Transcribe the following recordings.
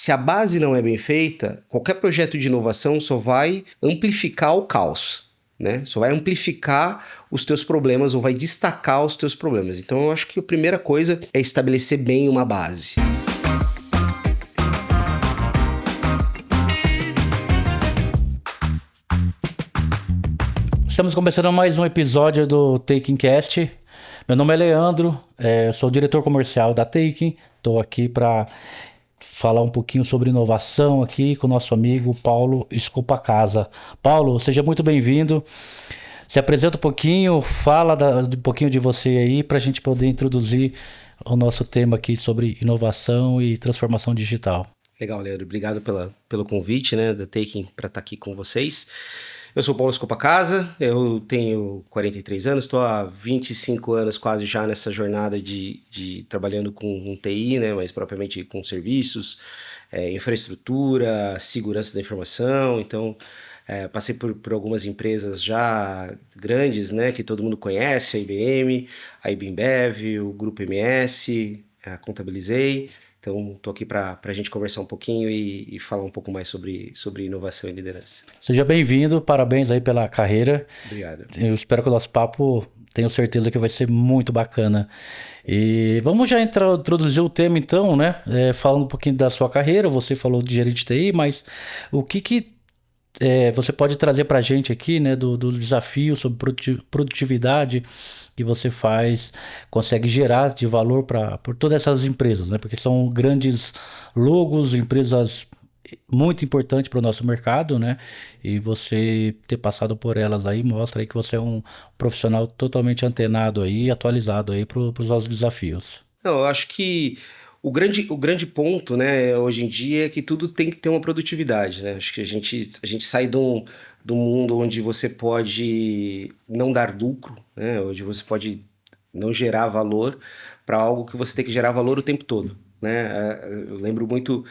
Se a base não é bem feita, qualquer projeto de inovação só vai amplificar o caos, né? Só vai amplificar os teus problemas ou vai destacar os teus problemas. Então eu acho que a primeira coisa é estabelecer bem uma base. Estamos começando mais um episódio do Taking Cast. Meu nome é Leandro, sou diretor comercial da Taking. Estou aqui para falar um pouquinho sobre inovação aqui com o nosso amigo Paulo Escopacasa. Paulo, seja muito bem-vindo. Se apresenta um pouquinho, fala um pouquinho de você aí para a gente poder introduzir o nosso tema aqui sobre inovação e transformação digital. Legal, Leandro. Obrigado pelo convite, né, da Taking para estar aqui com vocês. Eu sou Paulo Escopacasa, eu tenho 43 anos, estou há 25 anos quase já nessa jornada de trabalhando com TI, né, mas propriamente com serviços, infraestrutura, segurança da informação. Então, passei por algumas empresas já grandes, né, que todo mundo conhece, a IBM, a IBMBev, o Grupo MS, Contabilizei. Então, estou aqui para a gente conversar um pouquinho e falar um pouco mais sobre inovação e liderança. Seja bem-vindo, parabéns aí pela carreira. Obrigado. Eu espero que o nosso papo, tenho certeza que vai ser muito bacana. E vamos já introduzir o tema então, né? Falando um pouquinho da sua carreira, você falou de gerente de TI, mas o que você pode trazer para a gente aqui, né, do desafio sobre produtividade que você consegue gerar de valor por todas essas empresas, né? Porque são grandes logos, empresas muito importantes para o nosso mercado, né? E você ter passado por elas aí mostra aí que você é um profissional totalmente antenado aí, atualizado aí para os nossos desafios. Não, eu acho que o grande ponto, né, hoje em dia é que tudo tem que ter uma produtividade, né? Acho que a gente sai do mundo onde você pode não dar lucro, né? Onde você pode não gerar valor para algo que você tem que gerar valor o tempo todo, né? Eu lembro muito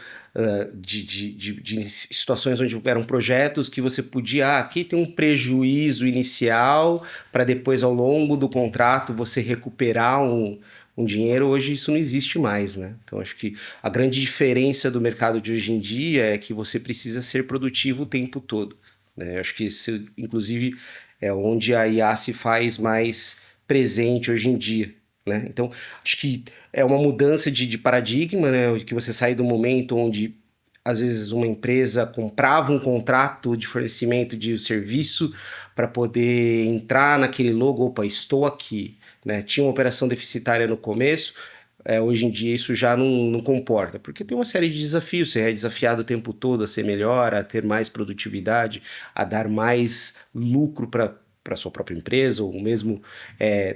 de situações onde eram projetos que você podia, aqui tem um prejuízo inicial para depois ao longo do contrato você recuperar um dinheiro. Hoje isso não existe mais, né? Então acho que a grande diferença do mercado de hoje em dia é que você precisa ser produtivo o tempo todo, né? Acho que isso, inclusive, é onde a IA se faz mais presente hoje em dia, né? Então acho que é uma mudança de paradigma, né? Que você sai do momento onde às vezes uma empresa comprava um contrato de fornecimento de serviço para poder entrar naquele logo, opa, estou aqui, né? Tinha uma operação deficitária no começo, hoje em dia isso já não comporta, porque tem uma série de desafios, você é desafiado o tempo todo a ser melhor, a ter mais produtividade, a dar mais lucro para a sua própria empresa, ou mesmo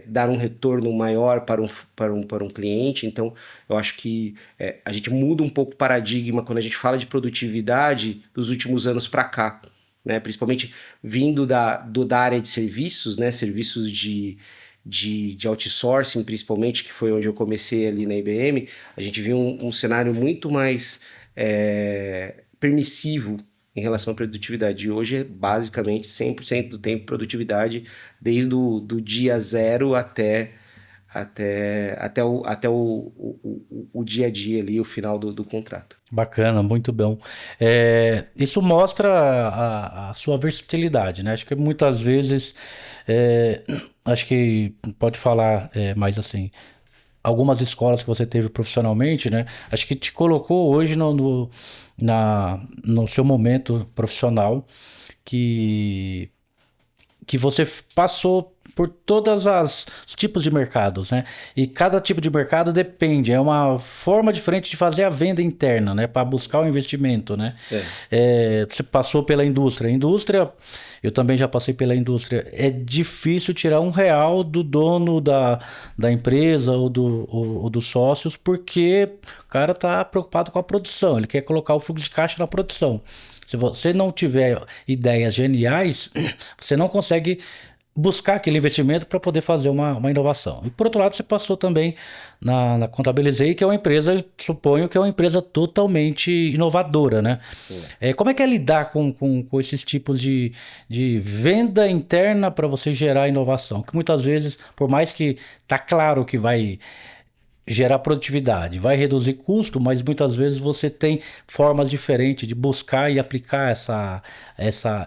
dar um retorno maior para um cliente. Então eu acho que a gente muda um pouco o paradigma quando a gente fala de produtividade dos últimos anos para cá, né? Principalmente vindo da área de serviços, né? Serviços de outsourcing, principalmente, que foi onde eu comecei ali na IBM. A gente viu um cenário muito mais permissivo em relação à produtividade. E hoje é basicamente 100% do tempo produtividade, desde o dia zero até o dia a dia ali, o final do contrato. Bacana, muito bom. Isso mostra a sua versatilidade, né? Acho que muitas vezes, acho que pode falar mais assim, algumas escolas que você teve profissionalmente, né? Acho que te colocou hoje no seu momento profissional que você passou por todas os tipos de mercados, né? E cada tipo de mercado depende, é uma forma diferente de fazer a venda interna, né? Para buscar o investimento, né? Você passou pela indústria. Eu também já passei pela indústria. É difícil tirar R$1 do dono da empresa ou dos sócios, porque o cara tá preocupado com a produção, ele quer colocar o fluxo de caixa na produção. Se você não tiver ideias geniais, você não consegue buscar aquele investimento para poder fazer uma inovação. E por outro lado, você passou também na Contabilizei, que é uma empresa, suponho que é uma empresa totalmente inovadora, né? Como é que é lidar com esses tipos de venda interna para você gerar inovação? Que muitas vezes, por mais que tá claro que vai gerar produtividade, vai reduzir custo, mas muitas vezes você tem formas diferentes de buscar e aplicar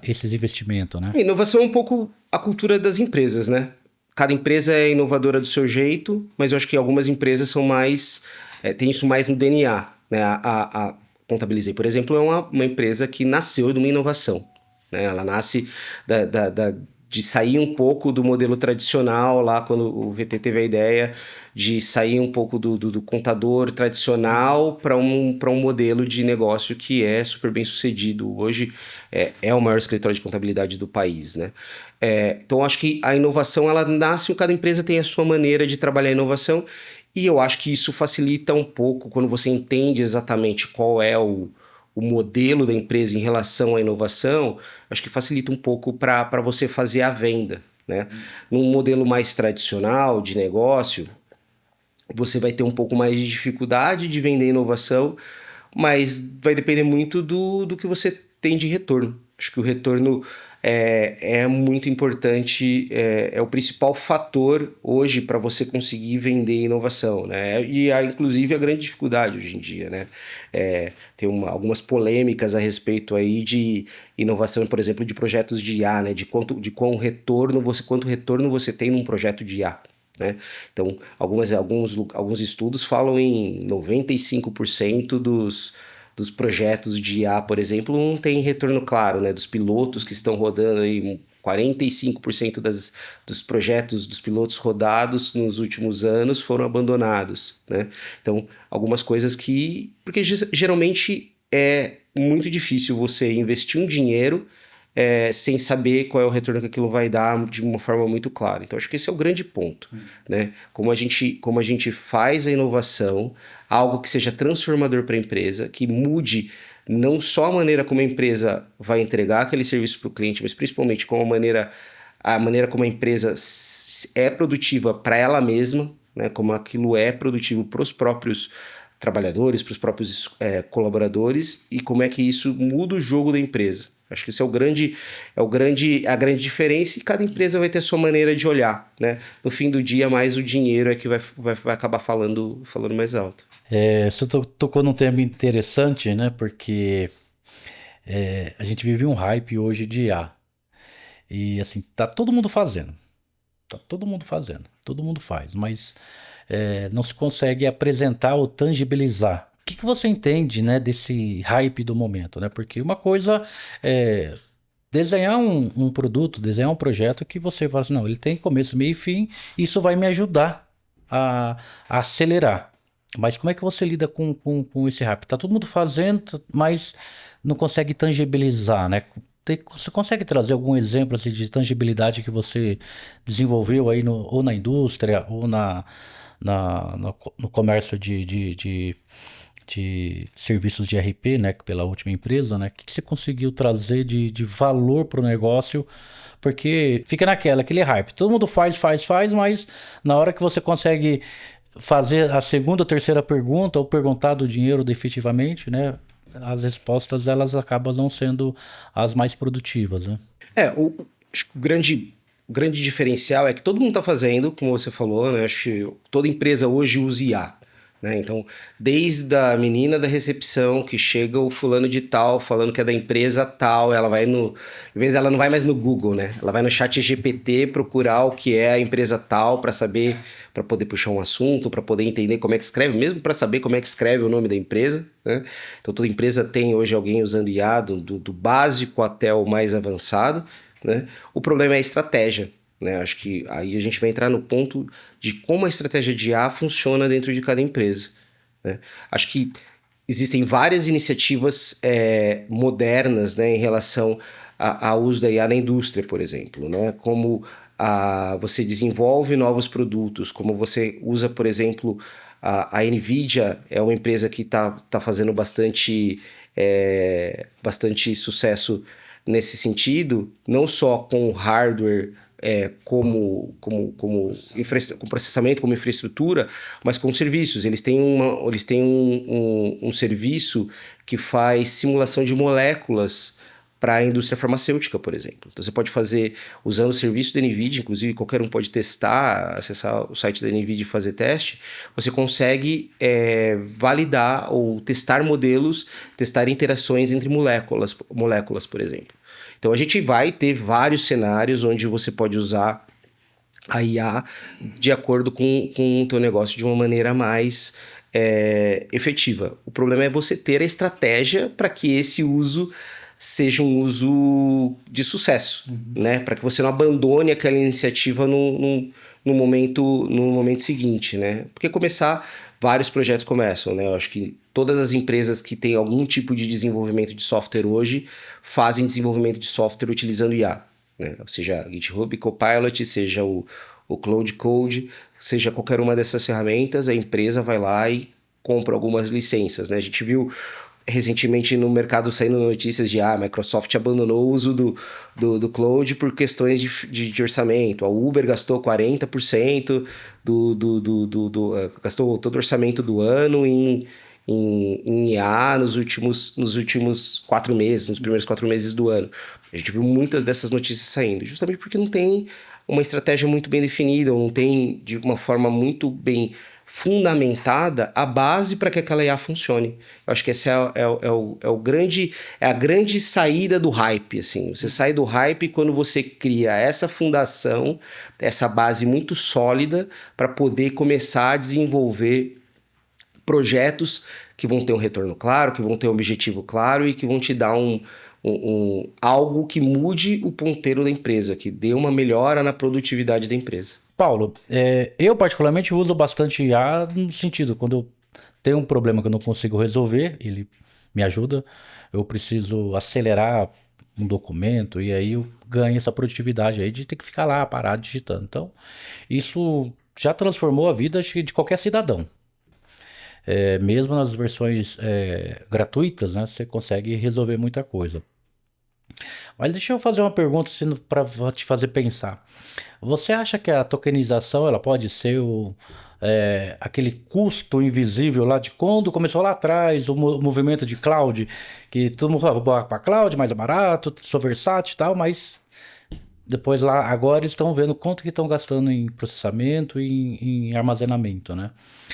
esses investimentos, né? A inovação é um pouco a cultura das empresas, né? Cada empresa é inovadora do seu jeito, mas eu acho que algumas empresas são mais... tem isso mais no DNA, né? A Contabilizei, por exemplo, é uma empresa que nasceu de uma inovação, né? Ela nasce de sair um pouco do modelo tradicional, lá quando o VT teve a ideia de sair um pouco do contador tradicional para um modelo de negócio que é super bem sucedido. Hoje é o maior escritório de contabilidade do país, né? Então, acho que a inovação, ela nasce, cada empresa tem a sua maneira de trabalhar a inovação, e eu acho que isso facilita um pouco quando você entende exatamente qual é o modelo da empresa em relação à inovação. Acho que facilita um pouco para você fazer a venda, né? Num modelo mais tradicional de negócio, você vai ter um pouco mais de dificuldade de vender inovação, mas vai depender muito do que você tem de retorno. Acho que o retorno é muito importante, é o principal fator hoje para você conseguir vender inovação, né? E inclusive a grande dificuldade hoje em dia, né? Tem algumas polêmicas a respeito aí de inovação, por exemplo, de projetos de IA, né? Quanto retorno você tem num projeto de IA. Né? Então, alguns estudos falam em 95% dos projetos de IA, por exemplo, não tem retorno claro, né? Dos pilotos que estão rodando aí, 45% dos projetos dos pilotos rodados nos últimos anos foram abandonados, né? Então, algumas coisas porque geralmente é muito difícil você investir um dinheiro sem saber qual é o retorno que aquilo vai dar de uma forma muito clara. Então, acho que esse é o grande ponto, né? Como a gente faz a inovação, algo que seja transformador para a empresa, que mude não só a maneira como a empresa vai entregar aquele serviço para o cliente, mas principalmente como a maneira como a empresa é produtiva para ela mesma, né? Como aquilo é produtivo para os próprios trabalhadores, para os próprios colaboradores, e como é que isso muda o jogo da empresa. Acho que isso a grande diferença, e cada empresa vai ter a sua maneira de olhar, né? No fim do dia, mais o dinheiro é que vai acabar falando mais alto. Você tocou num tema interessante, né? Porque a gente vive um hype hoje de IA. E assim, tá todo mundo fazendo. Tá todo mundo fazendo. Todo mundo faz, mas não se consegue apresentar ou tangibilizar. O que você entende, né, desse hype do momento, né? Porque uma coisa é desenhar um produto, desenhar um projeto que você fala assim, não, ele tem começo, meio e fim, isso vai me ajudar a acelerar. Mas como é que você lida com esse hype? Tá todo mundo fazendo, mas não consegue tangibilizar, né? Você consegue trazer algum exemplo assim, de tangibilidade que você desenvolveu aí ou na indústria ou no comércio de serviços de RP, né, pela última empresa, né? O que você conseguiu trazer de valor para o negócio? Porque fica aquele hype. Todo mundo faz, mas na hora que você consegue fazer a segunda ou terceira pergunta ou perguntar do dinheiro efetivamente, né? As respostas elas acabam não sendo as mais produtivas, né? Acho que o grande diferencial é que todo mundo está fazendo, como você falou, né? Acho que toda empresa hoje usa IA. Né? Então, desde a menina da recepção que chega o fulano de tal falando que é da empresa tal, ela vai no... Às vezes ela não vai mais no Google, né? Ela vai no chat GPT procurar o que é a empresa tal para saber, para poder puxar um assunto, para poder entender como é que escreve, mesmo para saber como é que escreve o nome da empresa, né? Então, toda empresa tem hoje alguém usando IA do básico até o mais avançado, né? O problema é a estratégia. Né? Acho que aí a gente vai entrar no ponto de como a estratégia de IA funciona dentro de cada empresa. Né? Acho que existem várias iniciativas modernas, né, em relação ao uso da IA na indústria, por exemplo. Né? Como você desenvolve novos produtos, como você usa, por exemplo, a NVIDIA é uma empresa que está fazendo bastante sucesso nesse sentido, não só com hardware como processamento, como infraestrutura, mas com serviços. Eles têm um serviço que faz simulação de moléculas para a indústria farmacêutica, por exemplo. Então você pode fazer, usando o serviço da NVIDIA, inclusive qualquer um pode testar, acessar o site da NVIDIA e fazer teste, você consegue validar ou testar modelos, testar interações entre moléculas, por exemplo. Então a gente vai ter vários cenários onde você pode usar a IA de acordo com o teu negócio de uma maneira mais efetiva. O problema é você ter a estratégia para que esse uso seja um uso de sucesso, né? Para que você não abandone aquela iniciativa no momento seguinte, né? Porque vários projetos começam, né? Eu acho que todas as empresas que têm algum tipo de desenvolvimento de software hoje fazem desenvolvimento de software utilizando IA, né? Seja GitHub Copilot, seja o Cloud Code, seja qualquer uma dessas ferramentas, a empresa vai lá e compra algumas licenças, né? A gente viu recentemente no mercado saindo notícias de a Microsoft abandonou o uso do Cloud por questões de orçamento. A Uber gastou 40% gastou todo o orçamento do ano em IA nos últimos 4 meses, nos primeiros 4 meses do ano. A gente viu muitas dessas notícias saindo, justamente porque não tem uma estratégia muito bem definida, ou não tem de uma forma muito bem fundamentada a base para que aquela IA funcione. Eu acho que essa é a grande saída do hype, assim. Você sai do hype quando você cria essa fundação, essa base muito sólida para poder começar a desenvolver projetos que vão ter um retorno claro, que vão ter um objetivo claro e que vão te dar algo que mude o ponteiro da empresa, que dê uma melhora na produtividade da empresa. Paulo, eu particularmente uso bastante IA no sentido, quando eu tenho um problema que eu não consigo resolver, ele me ajuda, eu preciso acelerar um documento e aí eu ganho essa produtividade aí de ter que ficar lá parado digitando. Então, isso já transformou a vida acho que, de qualquer cidadão. Mesmo nas versões gratuitas, né, você consegue resolver muita coisa. Mas deixa eu fazer uma pergunta para te fazer pensar. Você acha que a tokenização ela pode ser aquele custo invisível lá de quando começou lá atrás, o movimento de cloud, que todo mundo falava, vou para cloud, mais barato, sou versátil e tal, mas depois lá, agora estão vendo quanto que estão gastando em processamento e em armazenamento, né?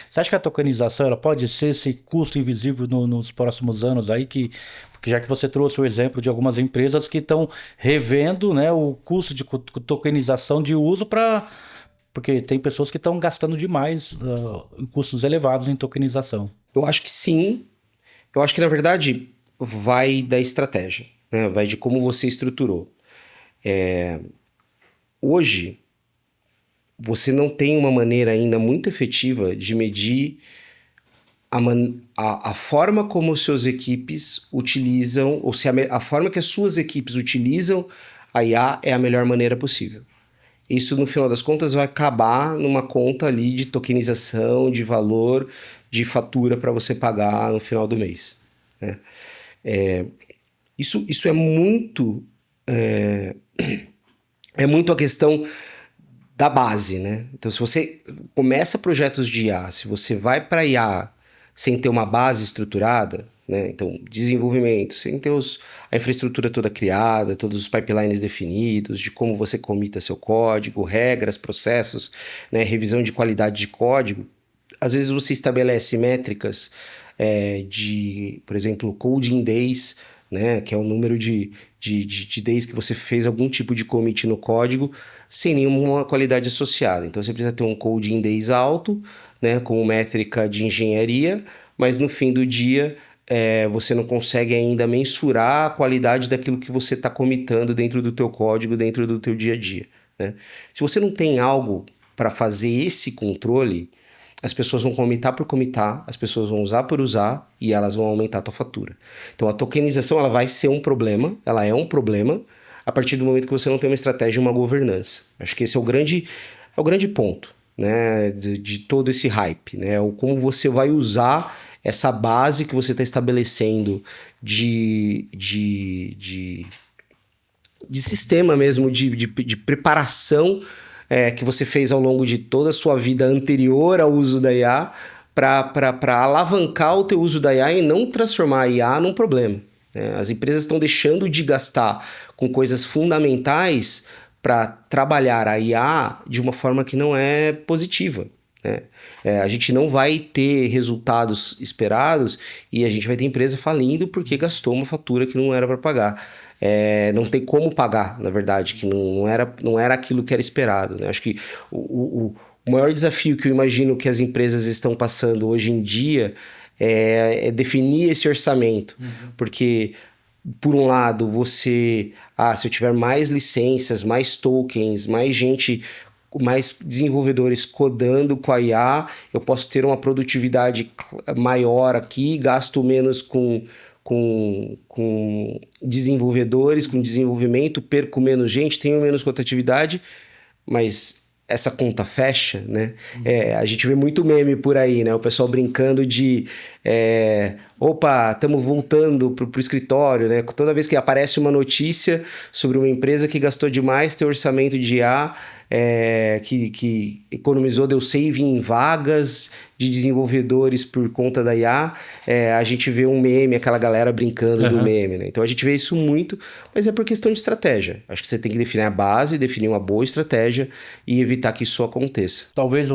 Você acha que a tokenização ela pode ser esse custo invisível nos próximos anos aí, porque já que você trouxe o exemplo de algumas empresas que estão revendo, né, o custo de tokenização de uso porque tem pessoas que estão gastando demais em custos elevados em tokenização. Eu acho que sim. Eu acho que, na verdade, vai da estratégia, né? Vai de como você estruturou. Hoje, você não tem uma maneira ainda muito efetiva de medir a forma como suas equipes utilizam, ou se a forma que as suas equipes utilizam a IA é a melhor maneira possível. Isso, no final das contas, vai acabar numa conta ali de tokenização, de valor, de fatura para você pagar no final do mês, né? Isso é muito... É muito a questão da base, né? Então, se você começa projetos de IA, se você vai para IA sem ter uma base estruturada, né? Então, desenvolvimento, sem ter a infraestrutura toda criada, todos os pipelines definidos, de como você comita seu código, regras, processos, né? Revisão de qualidade de código. Às vezes você estabelece métricas por exemplo, coding days, né? Que é o número de days que você fez algum tipo de commit no código sem nenhuma qualidade associada. Então você precisa ter um coding days alto, né? Como métrica de engenharia, mas no fim do dia você não consegue ainda mensurar a qualidade daquilo que você está commitando dentro do teu código, dentro do teu dia a dia, né? Se você não tem algo para fazer esse controle, as pessoas vão comitar por comitar, as pessoas vão usar por usar e elas vão aumentar a tua fatura. Então a tokenização ela vai ser um problema, ela é um problema a partir do momento que você não tem uma estratégia e uma governança. Acho que esse é o grande ponto, né, de todo esse hype, né? O como você vai usar essa base que você está estabelecendo de sistema mesmo, de preparação que você fez ao longo de toda a sua vida anterior ao uso da IA para alavancar o teu uso da IA e não transformar a IA num problema, né? As empresas estão deixando de gastar com coisas fundamentais para trabalhar a IA de uma forma que não é positiva, né? A gente não vai ter resultados esperados e a gente vai ter empresa falindo porque gastou uma fatura que não era para pagar. Não tem como pagar, na verdade, que não era aquilo que era esperado, né? Acho que o maior desafio que eu imagino que as empresas estão passando hoje em dia é definir esse orçamento. Porque, por um lado, se eu tiver mais licenças, mais tokens, mais gente, mais desenvolvedores codando com a IA, eu posso ter uma produtividade maior aqui, gasto menos com desenvolvedores, com desenvolvimento, perco menos gente, tenho menos rotatividade, mas essa conta fecha, né? A gente vê muito meme por aí, né? O pessoal brincando de opa, estamos voltando pro escritório, né? Toda vez que aparece uma notícia sobre uma empresa que gastou demais, tem orçamento de IA, que economizou, deu save em vagas de desenvolvedores por conta da IA, a gente vê um meme, aquela galera brincando do meme, né? Então a gente vê isso muito, mas é por questão de estratégia. Acho que você tem que definir a base, definir uma boa estratégia e evitar que isso aconteça. Talvez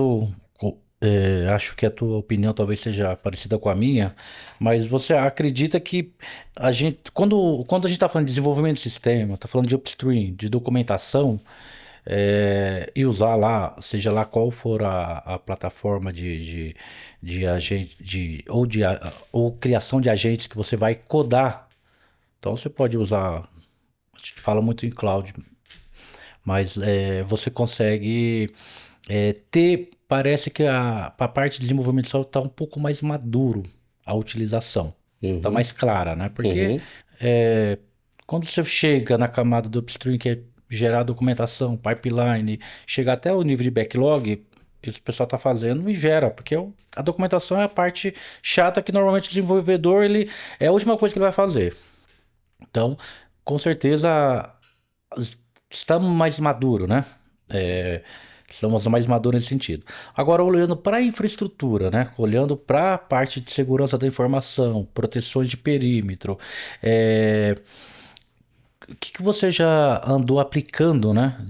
acho que a tua opinião talvez seja parecida com a minha, mas você acredita que a gente, quando a gente está falando de desenvolvimento de sistema, está falando de upstream, de documentação, e usar lá, seja lá qual for a plataforma de agente, ou criação de agentes que você vai codar. Então você pode usar, a gente fala muito em cloud, mas você consegue parece que a parte de desenvolvimento só está um pouco mais maduro a utilização, está mais clara, né? Porque quando você chega na camada do upstream, que é gerar documentação, pipeline, chegar até o nível de backlog, isso o pessoal está fazendo e gera, porque a documentação é a parte chata que normalmente o desenvolvedor é a última coisa que ele vai fazer. Então, com certeza, estamos mais maduros, né? Estamos mais maduros nesse sentido. Agora, olhando para a infraestrutura, né? Olhando para a parte de segurança da informação, proteções de perímetro, o que você já andou aplicando, né?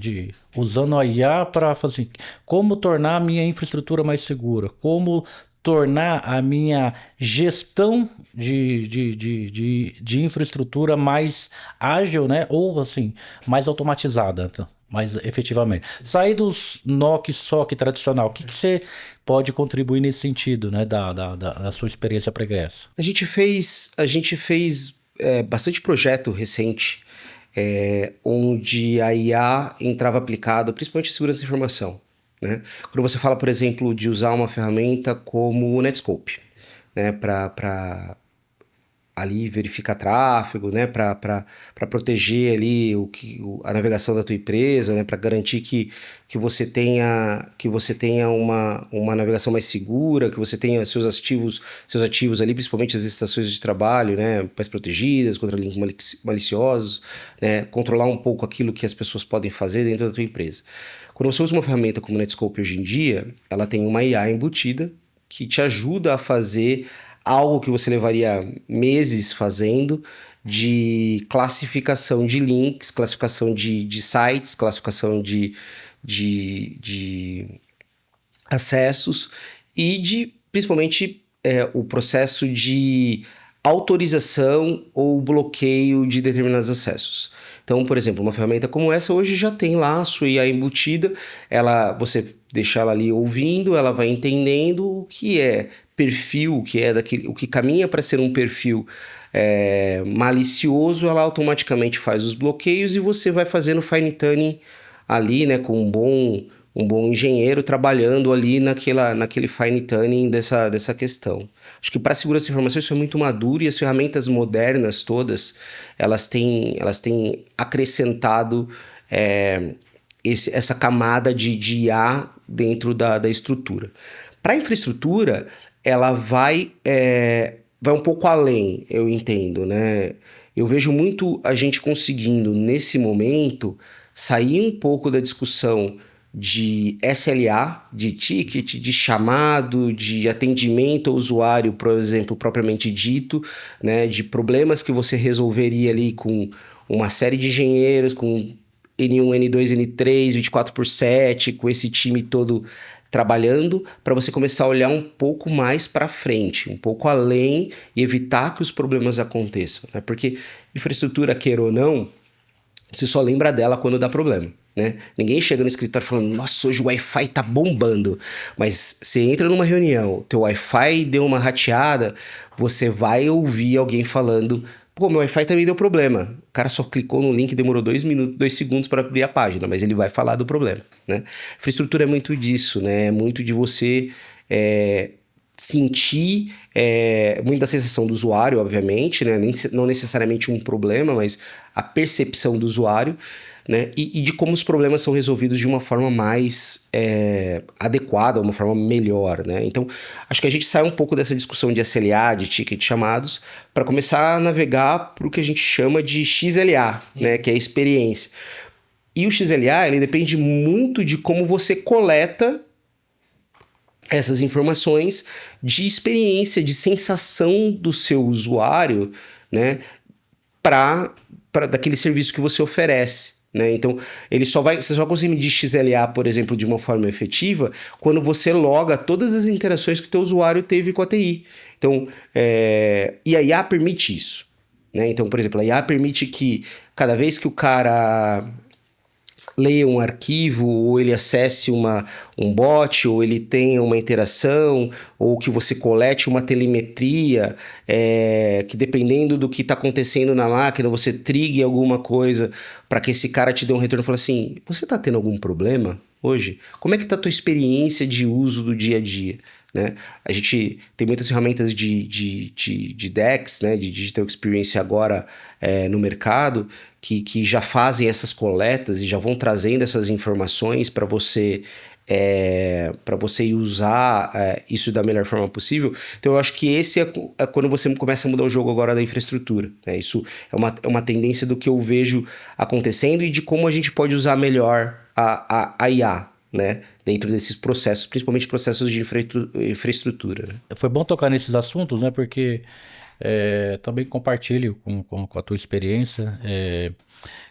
Usando a IA para fazer como tornar a minha infraestrutura mais segura, como tornar a minha gestão de infraestrutura mais ágil, né? Ou assim, mais automatizada, mais efetivamente. Sair dos NOC, SOC tradicional, o que você pode contribuir nesse sentido, né? Da sua experiência pregressa? A gente fez bastante projeto recente, onde a IA entrava aplicado, principalmente em segurança da informação, né? Quando você fala, por exemplo, de usar uma ferramenta como o Netscope, né, para ali verificar tráfego, né, para proteger ali a navegação da tua empresa, né, para garantir que você tenha uma navegação mais segura, que você tenha seus ativos ali, principalmente as estações de trabalho, né, mais protegidas contra links maliciosos, né, controlar um pouco aquilo que as pessoas podem fazer dentro da tua empresa. Quando você usa uma ferramenta como o Netscope hoje em dia, ela tem uma IA embutida que te ajuda a fazer algo que você levaria meses fazendo, de classificação de links, classificação de sites, classificação de acessos e principalmente, o processo de autorização ou bloqueio de determinados acessos. Então, por exemplo, uma ferramenta como essa hoje já tem lá a sua IA embutida, você deixa ela ali ouvindo, ela vai entendendo o que é perfil, o que caminha para ser um perfil malicioso, ela automaticamente faz os bloqueios e você vai fazendo fine tuning ali, né, com um bom engenheiro trabalhando ali naquele fine tuning dessa questão. Acho que para a segurança da informação isso é muito maduro e as ferramentas modernas todas, elas têm acrescentado essa camada de IA dentro da estrutura. Para a infraestrutura, ela vai um pouco além, eu entendo, né? Eu vejo muito a gente conseguindo, nesse momento, sair um pouco da discussão de SLA, de ticket, de chamado, de atendimento ao usuário, por exemplo, propriamente dito, né, de problemas que você resolveria ali com uma série de engenheiros, com N1, N2, N3, 24/7, com esse time todo trabalhando, para você começar a olhar um pouco mais para frente, um pouco além e evitar que os problemas aconteçam, né? Porque infraestrutura, queira ou não, você só lembra dela quando dá problema, né? Ninguém chega no escritório falando, nossa, hoje o Wi-Fi tá bombando. Mas você entra numa reunião, teu Wi-Fi deu uma rateada, você vai ouvir alguém falando, pô, meu Wi-Fi também deu problema. O cara só clicou no link, demorou 2 segundos para abrir a página, mas ele vai falar do problema, né? Infraestrutura é muito disso, né? É muito de você sentir muito da sensação do usuário, obviamente, né? Não necessariamente um problema, mas a percepção do usuário, né? E de como os problemas são resolvidos de uma forma mais adequada, uma forma melhor, né? Então, acho que a gente sai um pouco dessa discussão de SLA, de ticket chamados, para começar a navegar para o que a gente chama de XLA, né? Que é a experiência. E o XLA, ele depende muito de como você coleta essas informações de experiência, de sensação do seu usuário, né, para daquele serviço que você oferece, né? Então, você só vai conseguir medir XLA, por exemplo, de uma forma efetiva quando você loga todas as interações que o teu usuário teve com a TI. Então, e a IA permite isso, né? Então, por exemplo, a IA permite que cada vez que o cara leia um arquivo, ou ele acesse um bot, ou ele tenha uma interação, ou que você colete uma telemetria, que dependendo do que está acontecendo na máquina, você trigue alguma coisa para que esse cara te dê um retorno e fale assim, você está tendo algum problema hoje? Como é que está a tua experiência de uso do dia a dia? Né? A gente tem muitas ferramentas de DEX, né? De Digital Experience agora no mercado, que já fazem essas coletas e já vão trazendo essas informações para você usar isso da melhor forma possível. Então eu acho que esse é quando você começa a mudar o jogo agora da infraestrutura, né? Isso é uma tendência do que eu vejo acontecendo e de como a gente pode usar melhor a IA, né, dentro desses processos, principalmente processos de infraestrutura, né? Foi bom tocar nesses assuntos, né? Porque também compartilho com a tua experiência.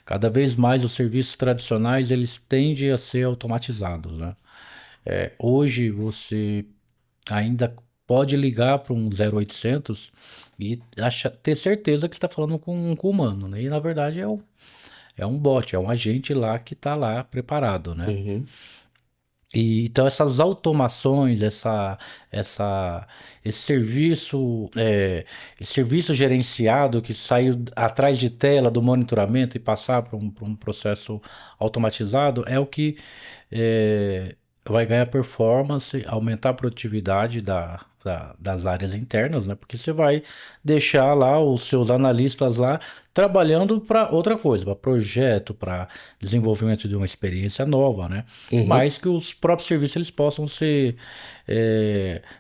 Cada vez mais os serviços tradicionais eles tendem a ser automatizados, né? Hoje você ainda pode ligar para um 0800 e ter certeza que está falando com um humano, né? E na verdade é um bot, é um agente lá que está lá preparado, né? Uhum. E, então essas automações, esse serviço gerenciado que saiu atrás de tela do monitoramento e passar para um processo automatizado é o que vai ganhar performance, aumentar a produtividade das áreas internas, né? Porque você vai deixar lá os seus analistas lá trabalhando para outra coisa, para projeto, para desenvolvimento de uma experiência nova, né? Uhum. Mas que os próprios serviços eles possam ser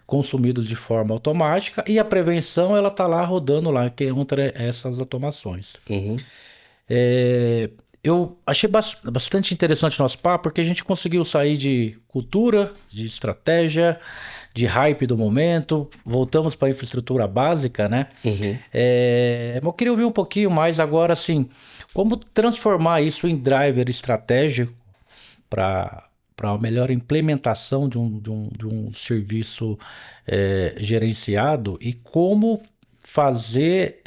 consumidos de forma automática e a prevenção ela tá lá rodando lá, que é entre essas automações. Uhum. Eu achei bastante interessante o nosso papo, porque a gente conseguiu sair de cultura, de estratégia, de hype do momento, voltamos para a infraestrutura básica, né? Uhum. Eu queria ouvir um pouquinho mais agora, assim, como transformar isso em driver estratégico para a melhor implementação de um serviço gerenciado e como fazer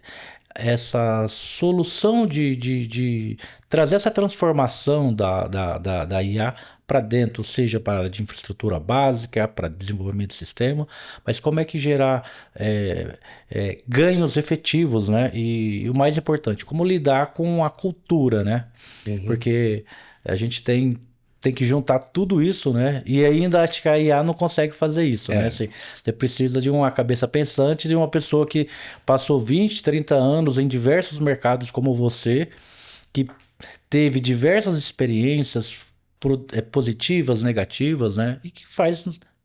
essa solução de trazer essa transformação da IA para dentro, seja para a área de infraestrutura básica, para desenvolvimento de sistema, mas como é que gerar ganhos efetivos, né? E o mais importante, como lidar com a cultura, né? Uhum. Porque a gente tem que juntar tudo isso, né? E ainda acho que a IA não consegue fazer isso, né? Assim, você precisa de uma cabeça pensante, de uma pessoa que passou 20, 30 anos em diversos mercados como você, que teve diversas experiências positivas, negativas, né? E que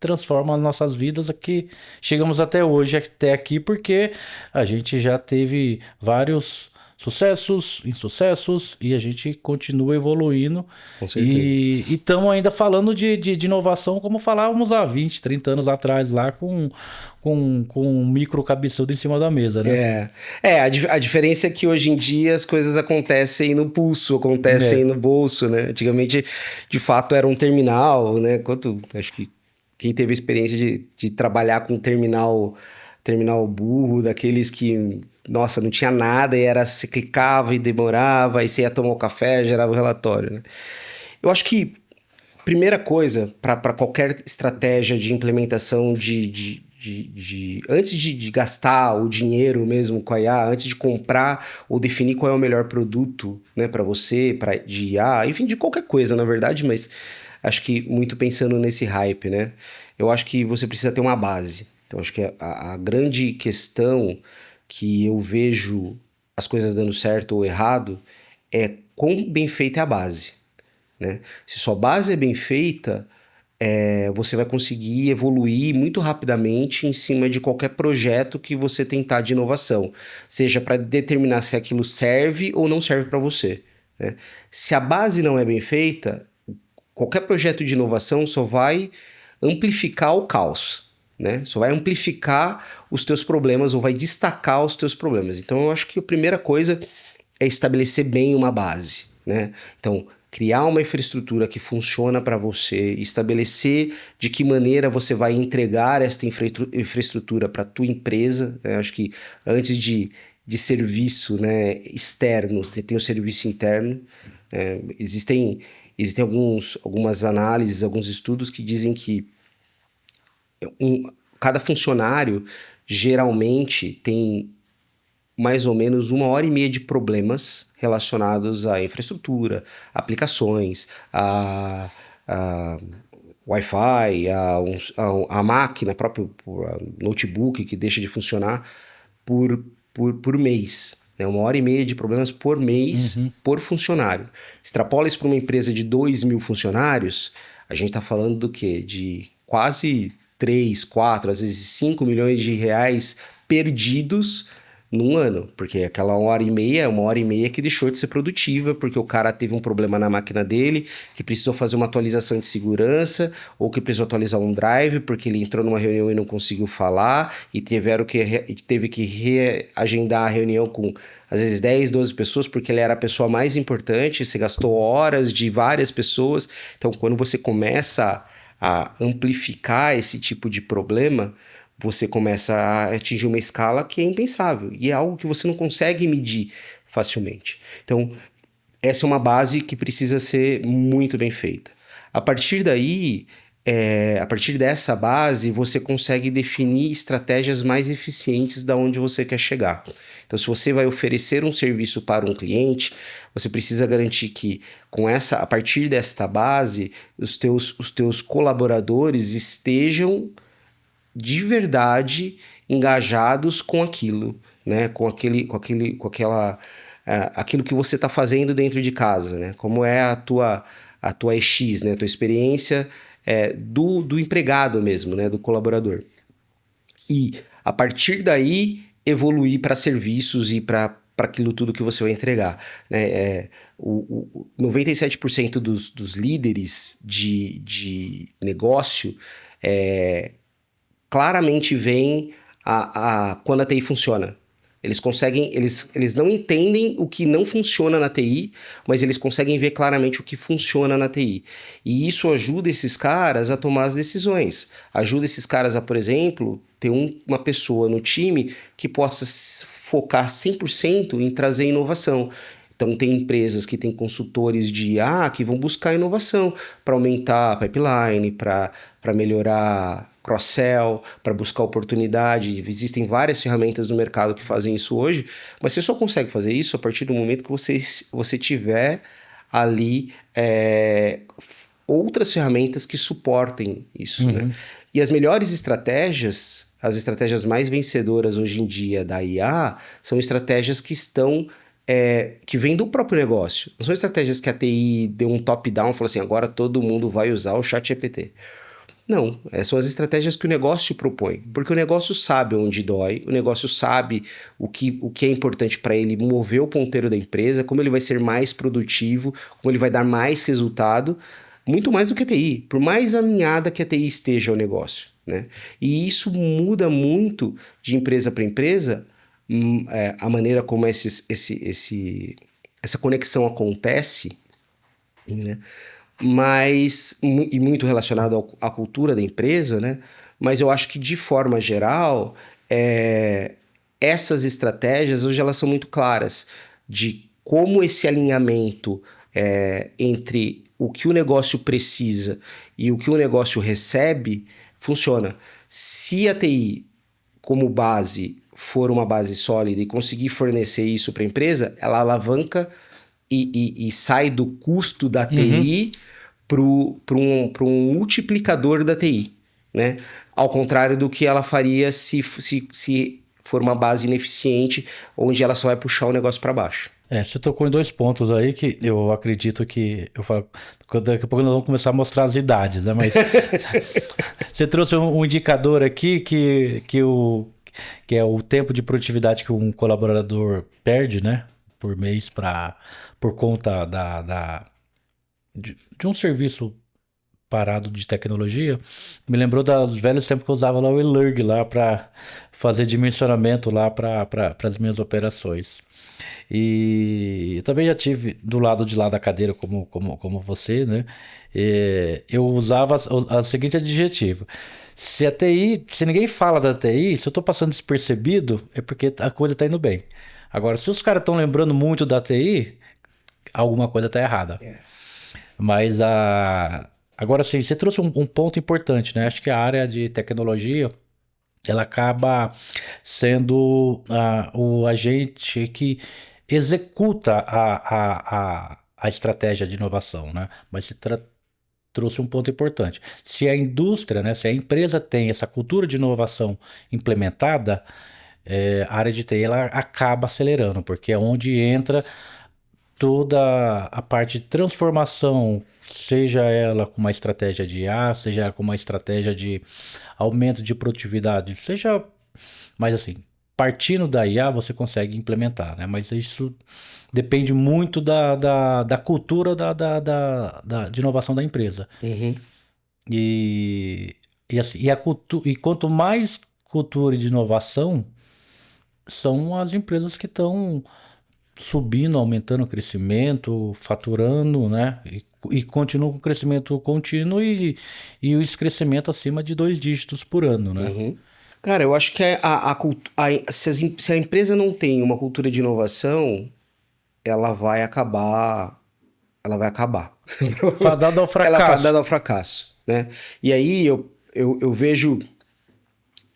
transforma as nossas vidas aqui. Chegamos até hoje, até aqui, porque a gente já teve vários sucessos, insucessos, e a gente continua evoluindo. Com certeza. E estamos ainda falando de inovação como falávamos há 20, 30 anos atrás, lá com um micro cabeçudo em cima da mesa, né? A diferença é que hoje em dia as coisas acontecem no pulso, acontecem É, no bolso, né? Antigamente, de fato, era um terminal, né? Acho que quem teve a experiência de trabalhar com terminal burro, daqueles que, nossa, não tinha nada e era, você clicava e demorava, aí você ia tomar o café, gerava o relatório, né? Eu acho que primeira coisa para qualquer estratégia de implementação antes de gastar o dinheiro mesmo com a IA, antes de comprar ou definir qual é o melhor produto, né, para você, de IA, enfim, de qualquer coisa, na verdade, mas acho que muito pensando nesse hype, né? Eu acho que você precisa ter uma base. Então, acho que a grande questão que eu vejo as coisas dando certo ou errado é quão bem feita é a base, né? Se sua base é bem feita, você vai conseguir evoluir muito rapidamente em cima de qualquer projeto que você tentar de inovação, seja para determinar se aquilo serve ou não serve para você, né? Se a base não é bem feita, qualquer projeto de inovação só vai amplificar o caos, né? Só vai amplificar os teus problemas ou vai destacar os teus problemas. Então, eu acho que a primeira coisa é estabelecer bem uma base, né? Então, criar uma infraestrutura que funciona para você, estabelecer de que maneira você vai entregar esta infraestrutura para a tua empresa, né? Acho que antes de serviço, né, externo, você tem o serviço interno. Existem algumas análises, alguns estudos que dizem que cada funcionário geralmente tem mais ou menos 1 hora e meia de problemas relacionados à infraestrutura, aplicações, a Wi-Fi, a máquina, próprio a notebook que deixa de funcionar por mês. Né? 1 hora e meia de problemas por mês por funcionário. Extrapola isso para uma empresa de 2.000 funcionários, a gente está falando do quê? De quase 3, 4, às vezes 5 milhões de reais perdidos num ano, porque aquela 1 hora e meia é 1 hora e meia que deixou de ser produtiva, porque o cara teve um problema na máquina dele, que precisou fazer uma atualização de segurança, ou que precisou atualizar um drive, porque ele entrou numa reunião e não conseguiu falar, e teve que reagendar a reunião com, às vezes, 10, 12 pessoas, porque ele era a pessoa mais importante, você gastou horas de várias pessoas. Então, quando você começa a amplificar esse tipo de problema, você começa a atingir uma escala que é impensável e é algo que você não consegue medir facilmente. Então, essa é uma base que precisa ser muito bem feita. A partir daí, a partir dessa base, você consegue definir estratégias mais eficientes da onde você quer chegar. Então, se você vai oferecer um serviço para um cliente, você precisa garantir que a partir desta base, os teus colaboradores estejam de verdade engajados com aquilo, né? Aquilo que você está fazendo dentro de casa, né? Como é a tua EX, né? A tua experiência do empregado mesmo, né? Do colaborador. E a partir daí evoluir para serviços e para aquilo tudo que você vai entregar, né? 97% dos líderes de negócio claramente veem quando a TI funciona. Eles não entendem o que não funciona na TI, mas eles conseguem ver claramente o que funciona na TI. E isso ajuda esses caras a tomar as decisões. Ajuda esses caras a, por exemplo, ter uma pessoa no time que possa focar 100% em trazer inovação. Então, tem empresas que têm consultores de IA que vão buscar inovação para aumentar a pipeline, para melhorar cross-sell, para buscar oportunidade. Existem várias ferramentas no mercado que fazem isso hoje, mas você só consegue fazer isso a partir do momento que você tiver ali outras ferramentas que suportem isso, né? E as melhores estratégias, as estratégias mais vencedoras hoje em dia da IA, são estratégias que vem do próprio negócio. Não são estratégias que a TI deu um top-down e falou assim, agora todo mundo vai usar o ChatGPT. Não, são as estratégias que o negócio propõe, porque o negócio sabe onde dói, o negócio sabe o que é importante para ele mover o ponteiro da empresa, como ele vai ser mais produtivo, como ele vai dar mais resultado, muito mais do que a TI, por mais alinhada que a TI esteja ao negócio, né? E isso muda muito de empresa para empresa, a maneira como essa conexão acontece, né? Mas, e muito relacionado à cultura da empresa, né? Mas eu acho que, de forma geral, essas estratégias hoje elas são muito claras de como esse alinhamento entre o que o negócio precisa e o que o negócio recebe funciona. Se a TI, como base, for uma base sólida e conseguir fornecer isso para a empresa, ela alavanca e sai do custo da TI para um multiplicador da TI, né? Ao contrário do que ela faria se for uma base ineficiente, onde ela só vai puxar o negócio para baixo. Você tocou em dois pontos aí que eu acredito que eu falo, daqui a pouco nós vamos começar a mostrar as idades, né? Mas você trouxe um indicador aqui que é o tempo de produtividade que um colaborador perde, né? Por mês por conta de um serviço parado de tecnologia. Me lembrou dos velhos tempos que eu usava lá o Elurg lá para fazer dimensionamento lá para as minhas operações. E eu também já tive do lado de lá da cadeira como você, né? Eu usava a seguinte adjetivo. Se a TI, se ninguém fala da TI, se eu tô passando despercebido, é porque a coisa tá indo bem. Agora, se os caras estão lembrando muito da TI, alguma coisa tá errada. Mas agora sim, você trouxe um ponto importante, né? Acho que a área de tecnologia ela acaba sendo o agente que executa a estratégia de inovação, né? Mas você trouxe um ponto importante. Se a indústria, né, se a empresa tem essa cultura de inovação implementada, a área de TI ela acaba acelerando, porque é onde entra toda a parte de transformação, seja ela com uma estratégia de IA, seja ela com uma estratégia de aumento de produtividade, seja, mas assim, partindo da IA você consegue implementar, né? Mas isso depende muito da cultura de inovação da empresa. Uhum. Assim, e quanto mais cultura de inovação, são as empresas que estão subindo, aumentando o crescimento, faturando, né? E continua com o crescimento contínuo e esse crescimento acima de 2 dígitos por ano, né? Uhum. Cara, eu acho que se a empresa não tem uma cultura de inovação, ela vai acabar. Ela vai acabar. Fadado ao Ela é fracasso. fadada ao fracasso, né? E aí eu vejo.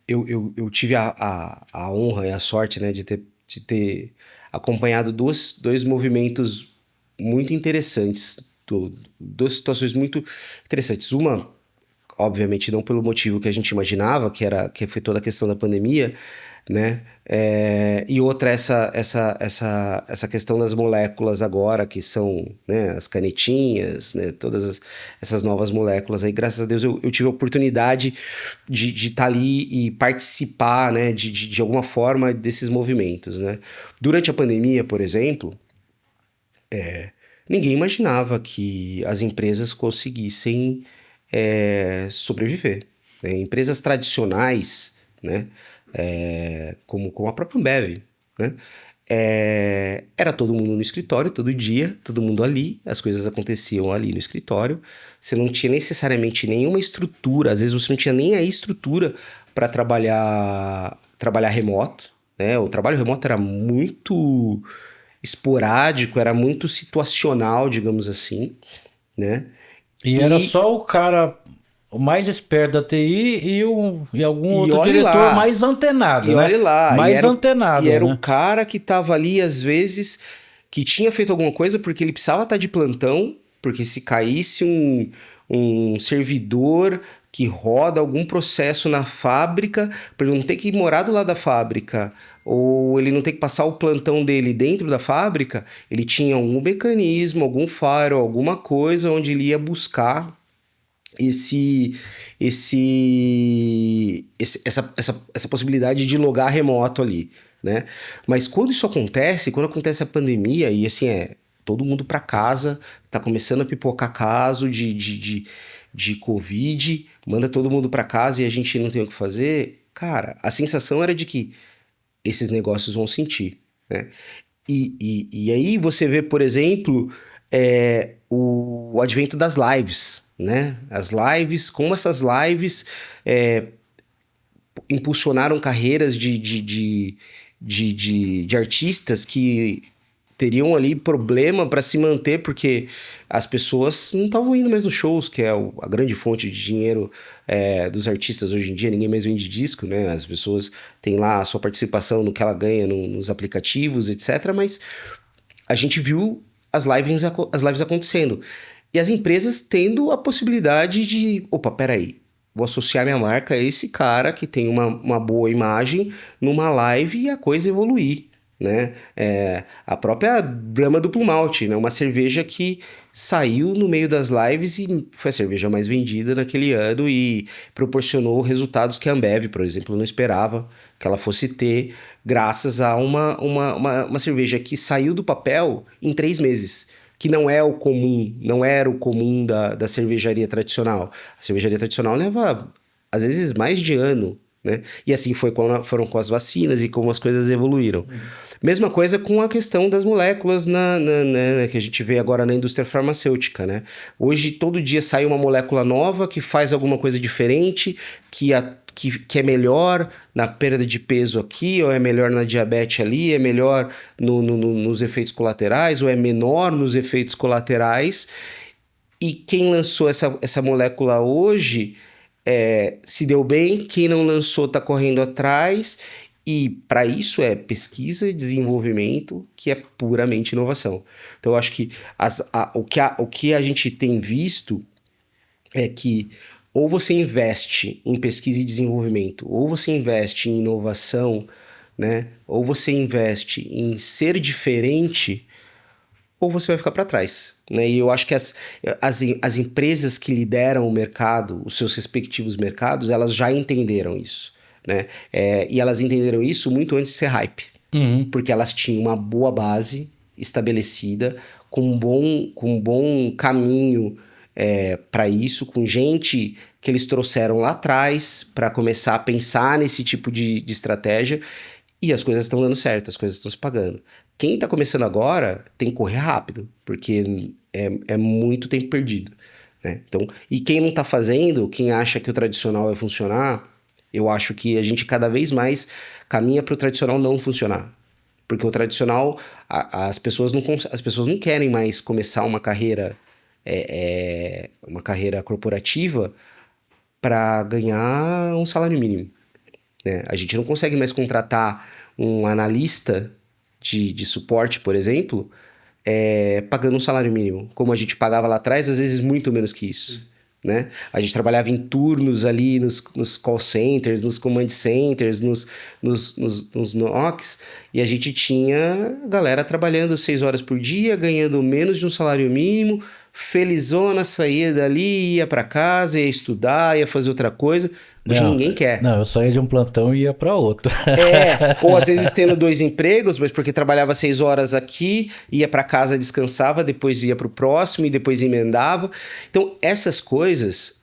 Eu tive a honra e a sorte, né, de ter acompanhado dois movimentos muito interessantes, duas situações muito interessantes. Uma, obviamente, não pelo motivo que a gente imaginava, que foi toda a questão da pandemia, né? E outra, essa questão das moléculas agora, que são, né, as canetinhas, né? Essas novas moléculas aí. Graças a Deus eu tive a oportunidade de estar ali e participar, né, de alguma forma desses movimentos, né? Durante a pandemia, por exemplo, ninguém imaginava que as empresas conseguissem sobreviver, né? Empresas tradicionais, né? Como a própria Ambev, né? Era todo mundo no escritório, todo dia, todo mundo ali, as coisas aconteciam ali no escritório, você não tinha necessariamente nenhuma estrutura, às vezes você não tinha nem a estrutura para trabalhar remoto, né? O trabalho remoto era muito esporádico, era muito situacional, digamos assim, né? E era E, só o cara o mais esperto da TI e algum e outro olhe diretor lá, mais antenado, e né? olhe lá, Mais e antenado, era o né? cara que tava ali, às vezes, que tinha feito alguma coisa porque ele precisava estar de plantão, porque se caísse um servidor que roda algum processo na fábrica, para ele não ter que morar do lado da fábrica, ou ele não ter que passar o plantão dele dentro da fábrica, ele tinha algum mecanismo, algum firewall, alguma coisa onde ele ia buscar esse, essa possibilidade de logar remoto ali, né? Mas quando isso acontece, quando acontece a pandemia, e assim, todo mundo para casa, tá começando a pipocar caso de Covid, manda todo mundo para casa e a gente não tem o que fazer, cara, a sensação era de que esses negócios vão sentir, né? E aí você vê, por exemplo, o advento das lives, né? As lives, como essas lives impulsionaram carreiras de artistas que teriam ali problema para se manter, porque as pessoas não estavam indo mais nos shows, que é a grande fonte de dinheiro dos artistas hoje em dia. Ninguém mais vende disco, né? As pessoas têm lá a sua participação no que ela ganha nos aplicativos, etc. Mas a gente viu as lives acontecendo. E as empresas tendo a possibilidade de, opa, peraí, vou associar minha marca a esse cara que tem uma boa imagem numa live e a coisa evoluir, né? A própria Brahma Duplo Malte, né? Uma cerveja que saiu no meio das lives e foi a cerveja mais vendida naquele ano e proporcionou resultados que a Ambev, por exemplo, não esperava que ela fosse ter, graças a uma cerveja que saiu do papel em 3 meses. Que não é o comum, não era o comum da cervejaria tradicional. A cervejaria tradicional leva, às vezes, mais de ano, né? E assim foram com as vacinas e como as coisas evoluíram. Mesma coisa com a questão das moléculas que a gente vê agora na indústria farmacêutica, né? Hoje, todo dia sai uma molécula nova que faz alguma coisa diferente, que é melhor na perda de peso aqui, ou é melhor na diabetes ali, é melhor nos efeitos colaterais, ou é menor nos efeitos colaterais. E quem lançou essa molécula hoje se deu bem, quem não lançou está correndo atrás. E para isso é pesquisa e desenvolvimento, que é puramente inovação. Então eu acho que o que a gente tem visto é que ou você investe em pesquisa e desenvolvimento, ou você investe em inovação, né? Ou você investe em ser diferente, ou você vai ficar para trás, né? E eu acho que as empresas que lideram o mercado, os seus respectivos mercados, elas já entenderam isso, né? E elas entenderam isso muito antes de ser hype, Uhum. porque elas tinham uma boa base estabelecida, com um bom caminho para isso, com gente que eles trouxeram lá atrás para começar a pensar nesse tipo de estratégia, e as coisas estão dando certo, as coisas estão se pagando. Quem está começando agora tem que correr rápido, porque é muito tempo perdido, né? Então, e quem não está fazendo, quem acha que o tradicional vai funcionar, eu acho que a gente cada vez mais caminha para o tradicional não funcionar. Porque o tradicional, as pessoas não querem mais começar uma carreira corporativa para ganhar um salário mínimo, né? A gente não consegue mais contratar um analista de suporte, por exemplo, pagando um salário mínimo, como a gente pagava lá atrás, às vezes muito menos que isso, né? A gente trabalhava em turnos ali nos call centers, nos command centers, nos NOCs, e a gente tinha galera trabalhando 6 horas por dia, ganhando menos de um salário mínimo, felizona, saía dali, ia para casa, ia estudar, ia fazer outra coisa. Hoje Não, ninguém quer. não, eu saía de um plantão e ia para outro. Ou às vezes tendo 2 empregos, mas porque trabalhava 6 horas aqui, ia para casa, descansava, depois ia para o próximo e depois emendava. Então, essas coisas,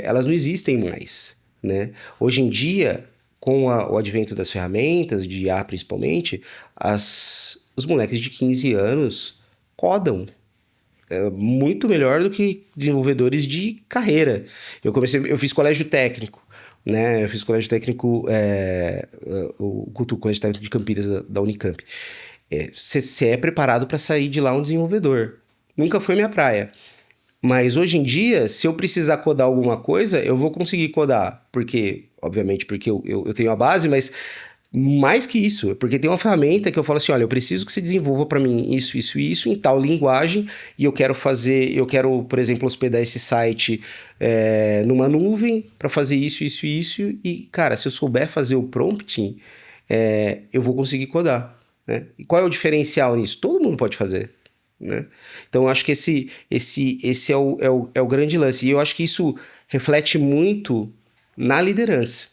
elas não existem mais, né? Hoje em dia, com o advento das ferramentas, de IA principalmente, os moleques de 15 anos codam. Muito melhor do que desenvolvedores de carreira. Eu fiz colégio técnico, né? Eu fiz colégio técnico, o CUTU, Colégio Técnico de Campinas, da Unicamp. Você é preparado para sair de lá um desenvolvedor. Nunca foi minha praia. Mas hoje em dia, se eu precisar codar alguma coisa, eu vou conseguir codar. Obviamente, porque eu tenho a base, mas mais que isso, porque tem uma ferramenta que eu falo assim, olha, eu preciso que você desenvolva para mim isso, isso e isso em tal linguagem, e eu quero, por exemplo, hospedar esse site numa nuvem para fazer isso, isso e isso, e, cara, se eu souber fazer o prompting, eu vou conseguir codar, né? E qual é o diferencial nisso? Todo mundo pode fazer, né? Então, eu acho que esse é o grande lance. E eu acho que isso reflete muito na liderança,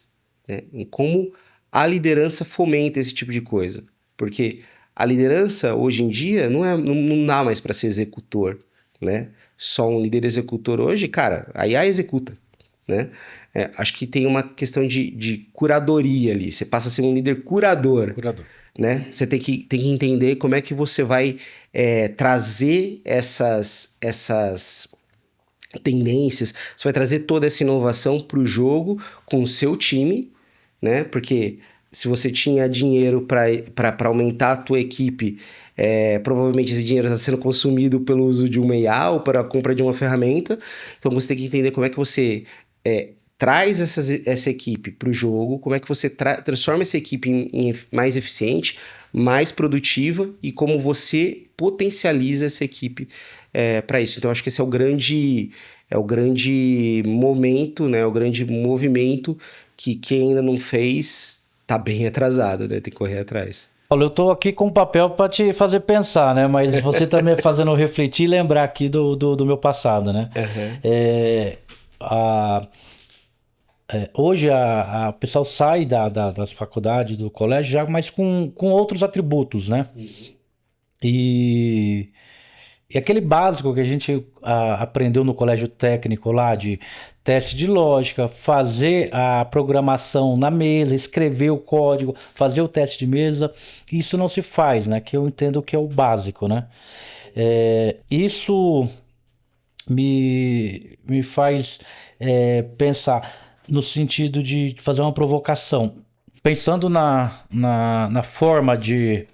né? Em como a liderança fomenta esse tipo de coisa. Porque a liderança, hoje em dia, não dá mais para ser executor, né? Só um líder executor hoje, cara, a IA executa, né? Acho que tem uma questão de curadoria ali. Você passa a ser um líder curador, Curador. né? Você tem que entender como é que você vai trazer essas tendências, você vai trazer toda essa inovação para o jogo com o seu time, né? Porque se você tinha dinheiro para aumentar a tua equipe, provavelmente esse dinheiro está sendo consumido pelo uso de uma IA ou para a compra de uma ferramenta. Então você tem que entender como é que você traz essa equipe para o jogo, como é que você transforma essa equipe em mais eficiente, mais produtiva e como você potencializa essa equipe para isso. Então, acho que esse é o grande momento, né? O grande movimento que quem ainda não fez tá bem atrasado, né? Tem que correr atrás. Paulo, eu tô aqui com um papel para te fazer pensar, né? Mas você também fazendo refletir e lembrar aqui do meu passado, né? Uhum. A, hoje o pessoal sai das faculdades, do colégio, já mas com outros atributos, né? E, e aquele básico que a gente aprendeu no colégio técnico lá de teste de lógica, fazer a programação na mesa, escrever o código, fazer o teste de mesa, isso não se faz, né? Que eu entendo que é o básico, né? Isso me faz pensar no sentido de fazer uma provocação. Pensando na forma de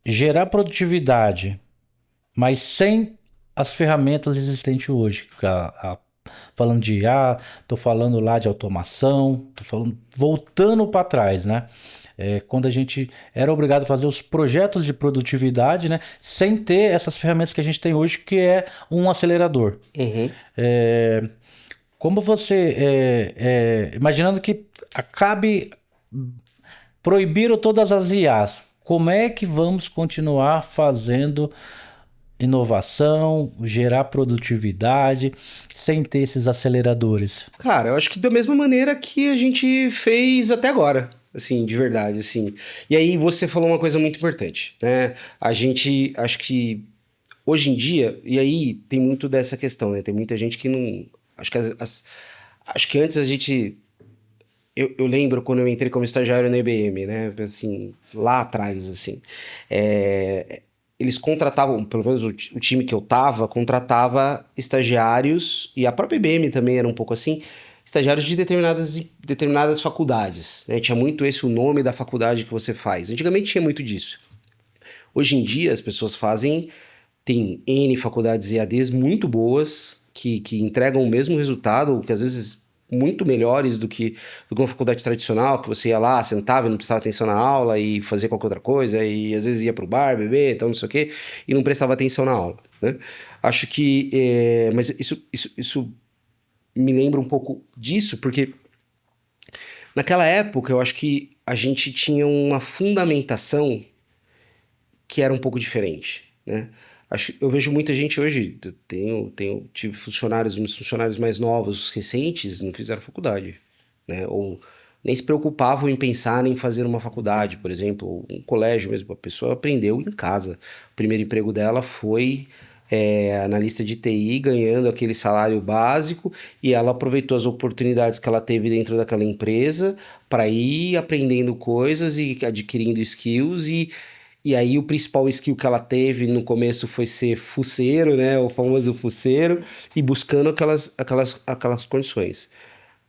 gerar produtividade, mas sem as ferramentas existentes hoje. Falando de IA, estou falando lá de automação, estou falando voltando para trás, né? Quando a gente era obrigado a fazer os projetos de produtividade, né? Sem ter essas ferramentas que a gente tem hoje, que é um acelerador. Uhum. Como você, imaginando que acabe proibiram todas as IAs, como é que vamos continuar fazendo inovação, gerar produtividade, sem ter esses aceleradores? Cara, eu acho que da mesma maneira que a gente fez até agora, assim, de verdade, assim. E aí você falou uma coisa muito importante, né? A gente, acho que hoje em dia, e aí tem muito dessa questão, né? Tem muita gente que não... Acho que, acho que antes a gente... Eu lembro quando eu entrei como estagiário na IBM, né? Assim, lá atrás, assim. Eles contratavam, pelo menos o time que eu tava, contratava estagiários, e a própria IBM também era um pouco assim, estagiários de determinadas faculdades, né? Tinha muito esse o nome da faculdade que você faz. Antigamente tinha muito disso. Hoje em dia as pessoas tem N faculdades EADs muito boas, que entregam o mesmo resultado, ou que às vezes muito melhores do que uma faculdade tradicional, que você ia lá, sentava e não prestava atenção na aula e fazia qualquer outra coisa, e às vezes ia pro bar, beber, então não sei o quê, e não prestava atenção na aula, né? Acho que... mas isso me lembra um pouco disso, porque naquela época eu acho que a gente tinha uma fundamentação que era um pouco diferente, né? Eu vejo muita gente hoje, tive meus funcionários mais novos, recentes, não fizeram faculdade, né? Ou nem se preocupavam em pensar em fazer uma faculdade, por exemplo, um colégio mesmo. A pessoa aprendeu em casa. O primeiro emprego dela foi analista de TI, ganhando aquele salário básico, e ela aproveitou as oportunidades que ela teve dentro daquela empresa para ir aprendendo coisas e adquirindo skills. E aí o principal skill que ela teve no começo foi ser fuceiro, né? O famoso fuceiro, e buscando aquelas condições.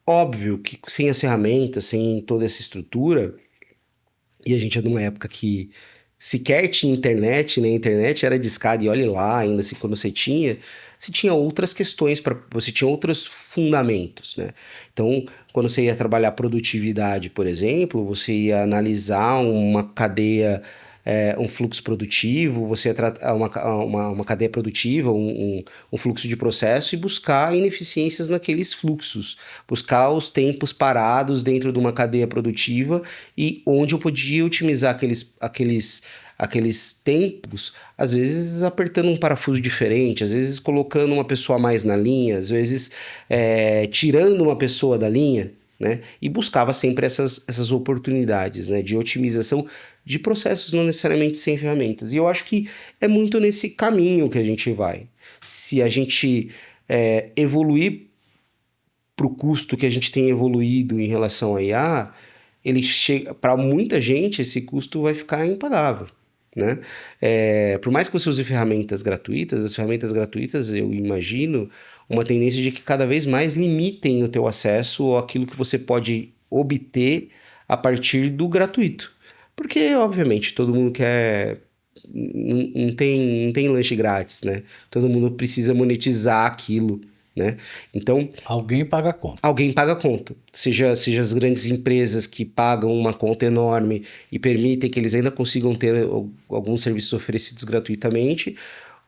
Óbvio que sem as ferramentas, sem toda essa estrutura, e a gente é numa época que sequer tinha internet, né? A internet era discada, e olhe lá, ainda assim, quando você tinha outras questões, você tinha outros fundamentos, né? Então, quando você ia trabalhar produtividade, por exemplo, você ia analisar uma cadeia, um fluxo produtivo, você ia tratar uma cadeia produtiva, um fluxo de processo, e buscar ineficiências naqueles fluxos, buscar os tempos parados dentro de uma cadeia produtiva, e onde eu podia otimizar aqueles tempos, às vezes apertando um parafuso diferente, às vezes colocando uma pessoa a mais na linha, às vezes tirando uma pessoa da linha, né? E buscava sempre essas oportunidades, né, de otimização de processos, não necessariamente sem ferramentas. E eu acho que é muito nesse caminho que a gente vai. Se a gente evoluir para o custo que a gente tem evoluído em relação à IA, ele chega, para muita gente, esse custo vai ficar impagável, né? Por mais que você use ferramentas gratuitas, as ferramentas gratuitas, eu imagino, uma tendência de que cada vez mais limitem o teu acesso àquilo que você pode obter a partir do gratuito. Porque, obviamente, todo mundo quer... Não tem lanche grátis, né? Todo mundo precisa monetizar aquilo, né? Então, Alguém paga a conta. alguém paga a conta. Seja as grandes empresas que pagam uma conta enorme e permitem que eles ainda consigam ter alguns serviços oferecidos gratuitamente,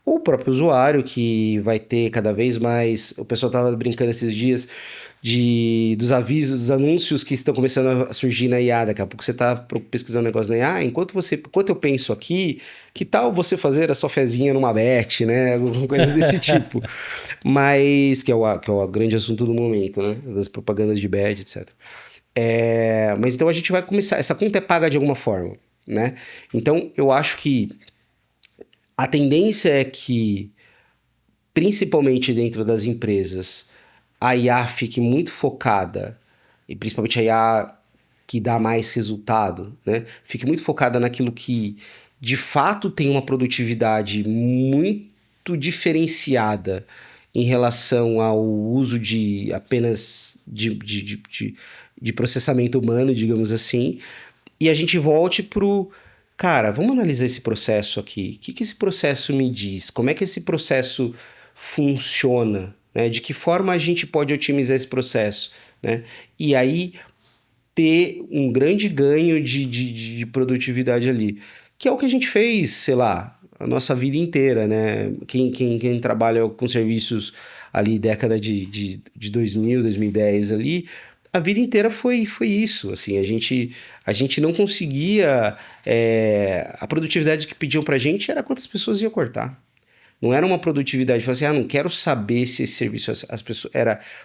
ou o próprio usuário que vai ter cada vez mais... O pessoal estava brincando esses dias dos avisos, dos anúncios que estão começando a surgir na IA. Daqui a pouco você está pesquisando um negócio na IA, enquanto eu penso aqui, que tal você fazer a sua fezinha numa bet, né? Alguma coisa desse tipo. Mas, que é o grande assunto do momento, né? Das propagandas de bet, etc. Mas então a gente vai começar... Essa conta é paga de alguma forma, né? Então eu acho que a tendência é que, principalmente dentro das empresas, a IA fique muito focada, e principalmente a IA que dá mais resultado, né? Fique muito focada naquilo que, de fato, tem uma produtividade muito diferenciada em relação ao uso de apenas de processamento humano, digamos assim, e a gente volte pro... Cara, vamos analisar esse processo aqui. O que esse processo me diz? Como é que esse processo funciona? Né? De que forma a gente pode otimizar esse processo? Né? E aí ter um grande ganho de produtividade ali. Que é o que a gente fez, sei lá, a nossa vida inteira, né? Quem trabalha com serviços ali, década de 2000, 2010 ali... A vida inteira foi isso, assim, a gente não conseguia... a produtividade que pediam pra gente era quantas pessoas ia cortar. Não era uma produtividade, falava assim, não quero saber se esse serviço... As pessoas,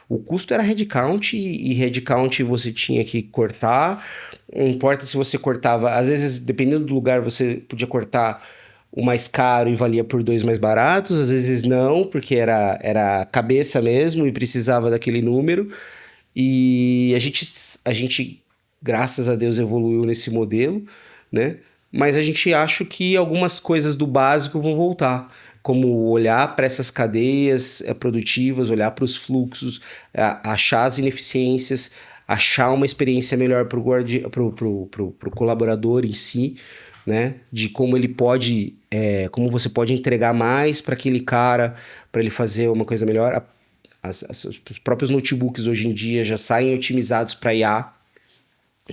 o custo era headcount, e headcount você tinha que cortar, não importa se você cortava... Às vezes, dependendo do lugar, você podia cortar o mais caro e valia por 2 mais baratos, às vezes não, porque era cabeça mesmo e precisava daquele número... E a gente, graças a Deus, evoluiu nesse modelo, né? Mas a gente acha que algumas coisas do básico vão voltar, como olhar para essas cadeias produtivas, olhar para os fluxos, achar as ineficiências, achar uma experiência melhor para o colaborador em si, né? De como ele pode, como você pode entregar mais para aquele cara, para ele fazer uma coisa melhor. Os próprios notebooks hoje em dia já saem otimizados para IA,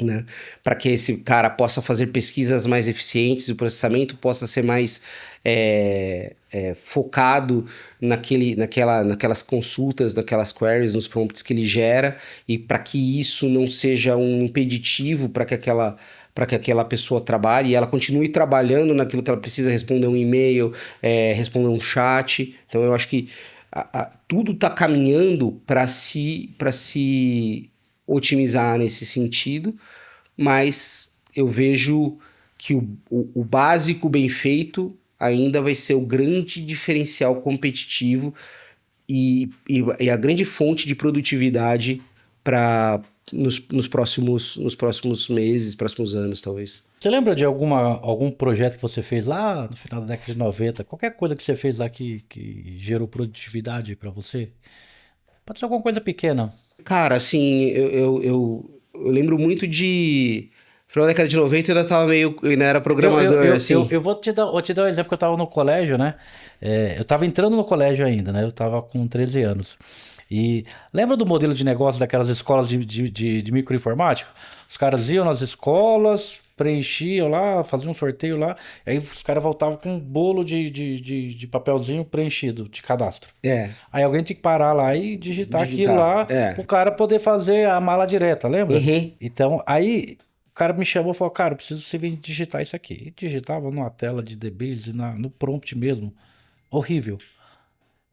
né? Para que esse cara possa fazer pesquisas mais eficientes e o processamento possa ser mais focado naquelas consultas, naquelas queries, nos prompts que ele gera, e para que isso não seja um impeditivo para que aquela pessoa trabalhe e ela continue trabalhando naquilo que ela precisa, responder um e-mail, responder um chat. Então eu acho que tudo está caminhando para se otimizar nesse sentido, mas eu vejo que o básico bem feito ainda vai ser o grande diferencial competitivo e a grande fonte de produtividade nos próximos meses, próximos anos, talvez. Você lembra de algum projeto que você fez lá no final da década de 90? Qualquer coisa que você fez lá que gerou produtividade para você? Pode ser alguma coisa pequena. Cara, assim, eu lembro muito de... No final da década de 90 eu ainda tava meio... Eu ainda era programador, assim. Eu vou te dar um exemplo que eu tava no colégio, né? Eu tava entrando no colégio ainda, né? Eu tava com 13 anos. E lembra do modelo de negócio daquelas escolas de microinformática? Os caras iam nas escolas, preenchiam lá, faziam um sorteio lá, aí os caras voltavam com um bolo de papelzinho preenchido de cadastro. É, Aí alguém tinha que parar lá e digitar aquilo digitar. lá pro cara poder fazer a mala direta, lembra? Uhum. Então, aí O cara me chamou e falou, cara, eu preciso que você vir digitar isso aqui. E digitava numa tela de DBase, no prompt mesmo. Horrível.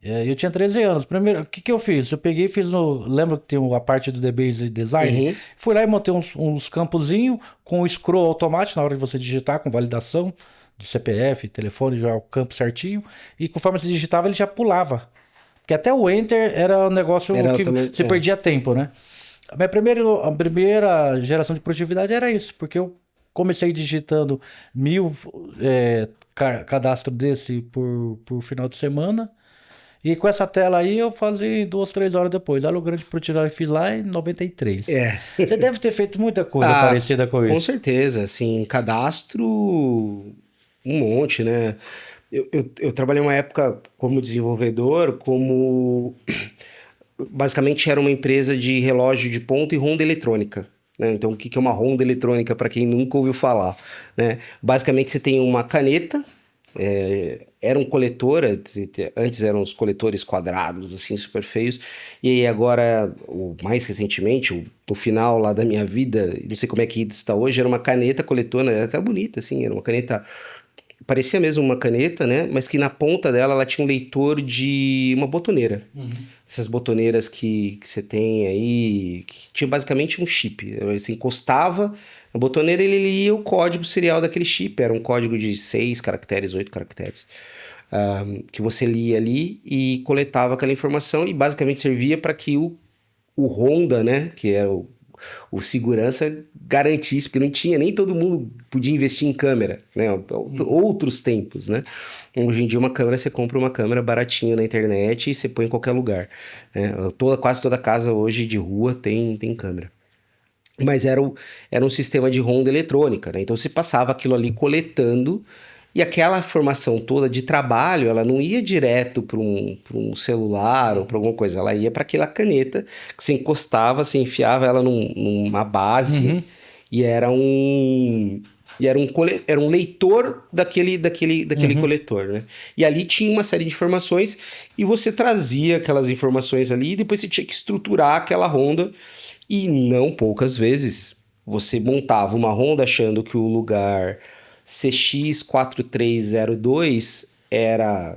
Eu tinha 13 anos. Primeiro, o que que eu fiz? Eu peguei e fiz no. Lembra que tem a parte do DBase Design? Uhum. Fui lá e montei uns campozinhos com o scroll automático na hora de você digitar, com validação de CPF, telefone, já o campo certinho. E conforme você digitava, ele já pulava. Porque até o Enter era um negócio Era que também. você perdia tempo, né? A primeira geração de produtividade era isso, porque eu comecei digitando 1.000 cadastro desse por final de semana. E com essa tela aí eu fazia em 2, 3 horas depois. Olha o grande produtividade que eu fiz lá em 93. É. Você deve ter feito muita coisa Ah, parecida com com isso. certeza, assim, cadastro, um monte, né? Eu trabalhei uma época como desenvolvedor, como basicamente era uma empresa de relógio de ponto e ronda eletrônica. Né? Então, o que que é uma ronda eletrônica, para quem nunca ouviu falar? Né? Basicamente, você tem uma caneta, era um coletor, antes eram os coletores quadrados, assim, super feios, e aí agora, mais recentemente, no final lá da minha vida, não sei como é que está hoje, era uma caneta coletora, era até bonita, assim, era uma caneta, parecia mesmo uma caneta, né, mas que na ponta dela ela tinha um leitor de uma botoneira. Essas botoneiras que você tem aí, que tinha basicamente um chip. Você encostava na botoneira, ele lia o código serial daquele chip. Era um código de 6 caracteres, 8 caracteres. Que você lia ali e coletava aquela informação e basicamente servia para que o Honda, né, que era o segurança, garantisse, porque não tinha, nem todo mundo podia investir em câmera, né? Outros tempos, né? Hoje em dia uma câmera, você compra uma câmera baratinha na internet e você põe em qualquer lugar, né? Quase toda casa hoje de rua tem câmera. Mas era um sistema de ronda eletrônica, né? Então você passava aquilo ali coletando e aquela informação toda de trabalho, ela não ia direto pra um celular ou para alguma coisa, ela ia para aquela caneta que você encostava, você enfiava ela numa base Uhum, e era um leitor daquele uhum, coletor, né? E ali tinha uma série de informações e você trazia aquelas informações ali e depois você tinha que estruturar aquela ronda e não poucas vezes você montava uma ronda achando que o lugar CX4302 era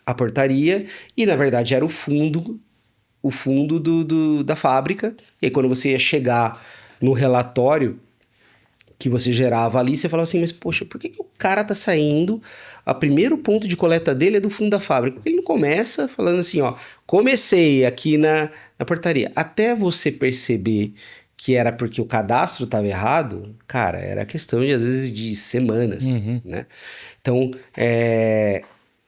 a portaria e na verdade era o fundo da fábrica. E aí quando você ia chegar no relatório que você gerava ali, você falava assim, mas poxa, por que que o cara tá saindo? O primeiro ponto de coleta dele é do fundo da fábrica. Porque ele não começa falando assim, ó, comecei aqui na portaria. Até você perceber que era porque o cadastro estava errado, cara, era questão de, às vezes, de semanas, uhum. né? Então,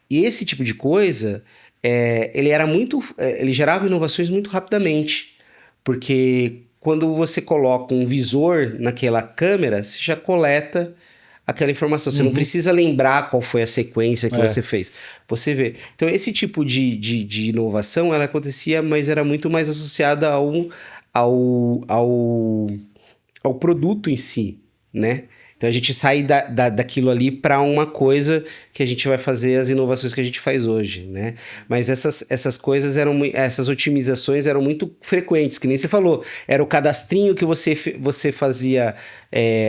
esse tipo de coisa, ele era muito, ele gerava inovações muito rapidamente, porque quando você coloca um visor naquela câmera, você já coleta aquela informação. Você não Uhum. precisa lembrar qual foi a sequência que você É. fez. Você vê. Então, esse tipo de inovação, ela acontecia, mas era muito mais associada ao, ao, ao produto em si, né? Então a gente sai daquilo ali para uma coisa que a gente vai fazer as inovações que a gente faz hoje, né? Mas essas coisas essas otimizações eram muito frequentes, que nem você falou. Era o cadastrinho que você fazia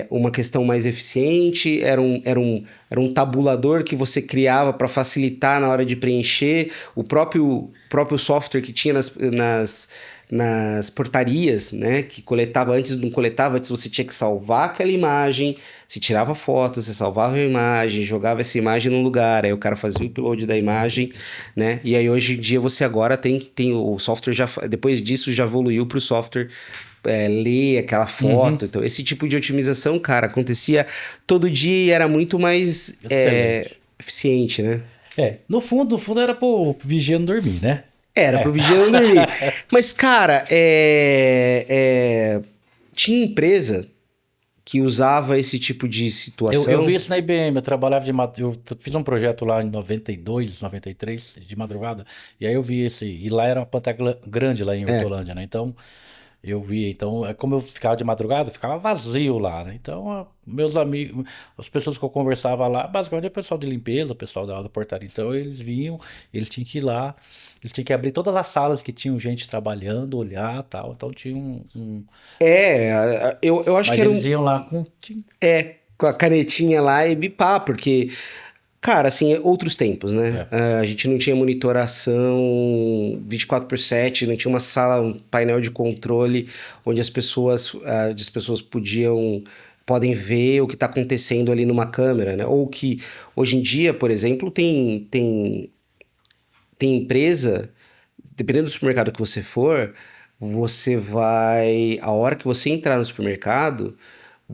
uma questão mais eficiente, era um tabulador que você criava para facilitar na hora de preencher, o próprio software que tinha nas portarias, né, que coletava antes, não coletava antes, você tinha que salvar aquela imagem, você tirava foto, você salvava a imagem, jogava essa imagem num lugar, aí o cara fazia o upload da imagem, né, e aí hoje em dia você agora tem o software, depois disso já evoluiu para o software ler aquela Uhum. foto, então esse tipo de otimização, cara, acontecia todo dia e era muito mais Excelente. eficiente, né? No fundo era pro vigia não dormir, né? Era pro É. vigia não dormir. Mas, cara, tinha empresa que usava esse tipo de Eu vi situação. isso na IBM, eu trabalhava eu fiz um projeto lá em 92, 93, de madrugada, e aí eu vi esse, e lá era uma planta grande lá em É, Hortolândia, né? Então, Eu vi, então, como eu ficava de madrugada, ficava vazio lá, né? Então, meus amigos, as pessoas que eu conversava lá, basicamente é o pessoal de limpeza, o pessoal da portaria. Então, eles vinham, eles tinham que ir lá, eles tinham que abrir todas as salas que tinham gente trabalhando, olhar, tal. Então, tinha Eu acho que mas era eles um. iam lá com. Com a canetinha lá e bipar, porque, cara, assim, outros tempos, né? É. A gente não tinha monitoração 24/7, não tinha uma sala, um painel de controle onde as pessoas podem ver o que está acontecendo ali numa câmera, né? Ou que hoje em dia, por exemplo, tem empresa, dependendo do supermercado que você for, a hora que você entrar no supermercado,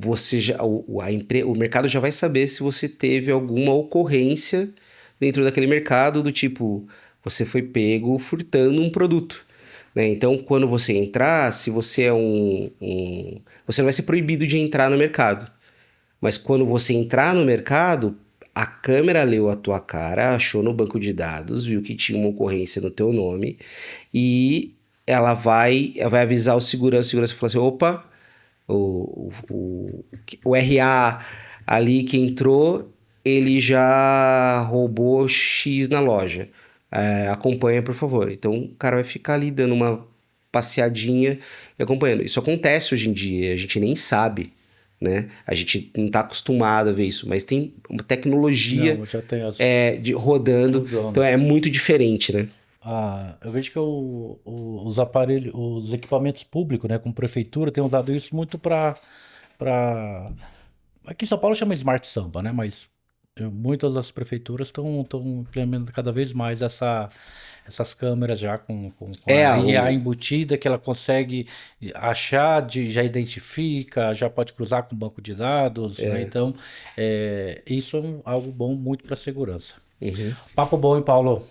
você já, o mercado já vai saber se você teve alguma ocorrência dentro daquele mercado, do tipo, você foi pego furtando um produto. Né? Então, quando você entrar, se você é você não vai ser proibido de entrar no mercado. Mas quando você entrar no mercado, a câmera leu a tua cara, achou no banco de dados, viu que tinha uma ocorrência no teu nome e ela vai avisar o segurança fala assim, opa, o RA ali que entrou, ele já roubou X na loja. Acompanha, por favor. Então o cara vai ficar ali dando uma passeadinha e acompanhando. Isso acontece hoje em dia, a gente nem sabe, né? A gente não está acostumado a ver isso, mas tem uma tecnologia Não, já tem as. rodando, então Fusão. é muito diferente, né? Eu vejo que os aparelhos, os equipamentos públicos, né, com prefeitura, têm usado isso muito para. Aqui em São Paulo chama Smart Sampa, né? Mas muitas das prefeituras estão implementando cada vez mais essas câmeras já com É, a IA o, embutida, que ela consegue achar, já identifica, já pode cruzar com o banco de dados, né? Então, isso é algo bom muito para a segurança. uhum. Papo bom, hein, Paulo?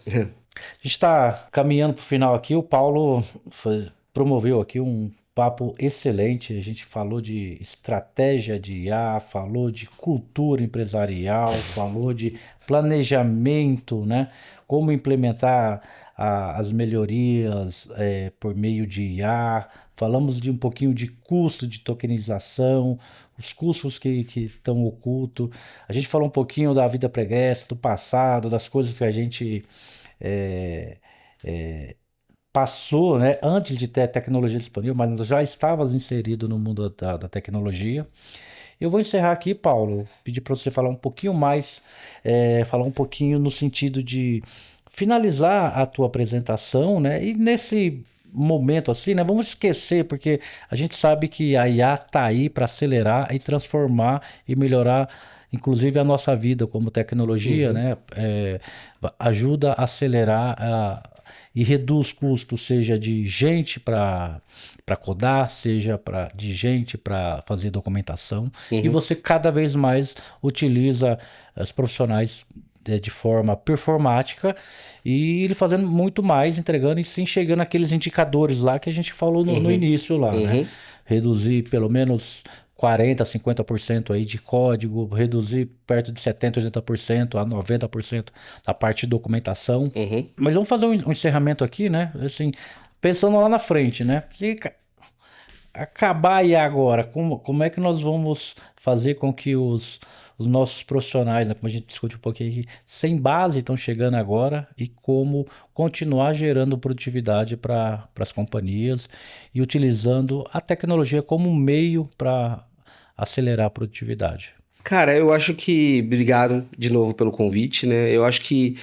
A gente está caminhando para o final aqui. O Paulo promoveu aqui um papo excelente. A gente falou de estratégia de IA, falou de cultura empresarial, falou de planejamento, né? Como implementar as melhorias por meio de IA. Falamos de um pouquinho de custo de tokenização, os custos que estão ocultos. A gente falou um pouquinho da vida pregressa, do passado, das coisas que a gente é, é, passou, né, antes de ter a tecnologia disponível, mas já estavas inserido no mundo da tecnologia. Eu vou encerrar aqui, Paulo, pedir para você falar um pouquinho mais, falar um pouquinho no sentido de finalizar a tua apresentação, né, e nesse momento assim, né, vamos esquecer, porque a gente sabe que a IA está aí para acelerar e transformar e melhorar inclusive a nossa vida como tecnologia, Uhum. né, ajuda a acelerar e reduz custos, seja de gente para codar, seja de gente para fazer documentação, e Uhum. você cada vez mais utiliza os profissionais de forma performática e ele fazendo muito mais, entregando e sim chegando aqueles indicadores lá que a gente falou no Uhum. início lá, né? Uhum. Reduzir pelo menos 40, 50% aí de código, reduzir perto de 70, 80% a 90% da parte de documentação. Uhum. Mas vamos fazer um encerramento aqui, né? Assim, pensando lá na frente, né? Se acabar aí agora, como é que nós vamos fazer com que os nossos profissionais, né, como a gente discute um pouquinho aqui, sem base estão chegando agora e como continuar gerando produtividade para as companhias e utilizando a tecnologia como um meio para acelerar a produtividade. Cara, eu acho que. Obrigado de novo pelo convite, né? Eu acho que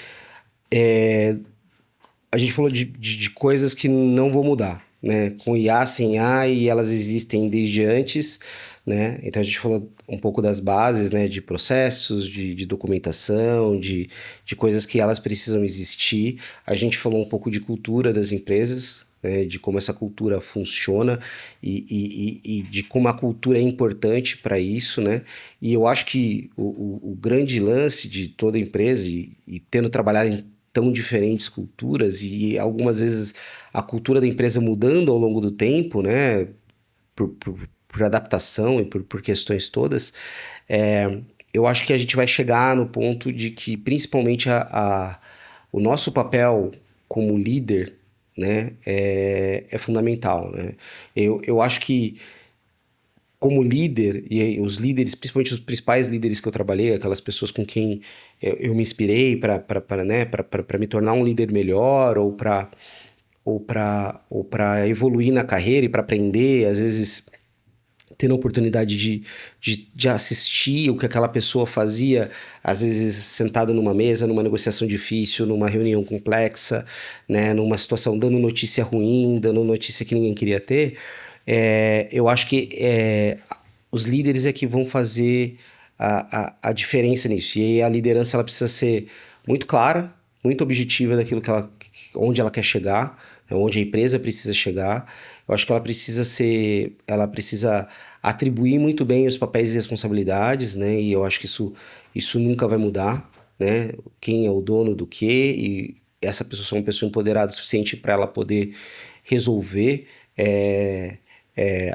a gente falou de coisas que não vão mudar, né? Com IA, sem IA, e elas existem desde antes, né? Então a gente falou um pouco das bases, né? De processos, de documentação, de coisas que elas precisam existir. A gente falou um pouco de cultura das empresas, né, de como essa cultura funciona e de como a cultura é importante para isso, né? E eu acho que o grande lance de toda empresa, e tendo trabalhado em tão diferentes culturas e algumas vezes a cultura da empresa mudando ao longo do tempo, né? Por adaptação e por questões todas, eu acho que a gente vai chegar no ponto de que, principalmente, o nosso papel como líder né, é fundamental, né? Eu acho que como líder, e os líderes, principalmente os principais líderes que eu trabalhei, aquelas pessoas com quem eu me inspirei para né, me tornar um líder melhor ou para evoluir na carreira e para aprender, às vezes tendo a oportunidade de assistir o que aquela pessoa fazia, às vezes sentado numa mesa, numa negociação difícil, numa reunião complexa, né, numa situação dando notícia ruim, dando notícia que ninguém queria ter. Eu acho que os líderes é que vão fazer a diferença nisso. E aí a liderança ela precisa ser muito clara, muito objetiva daquilo onde ela quer chegar, onde a empresa precisa chegar. Eu acho que ela precisa atribuir muito bem os papéis e responsabilidades, né? E eu acho que isso nunca vai mudar, né? Quem é o dono do quê? E essa pessoa é uma pessoa empoderada o suficiente para ela poder resolver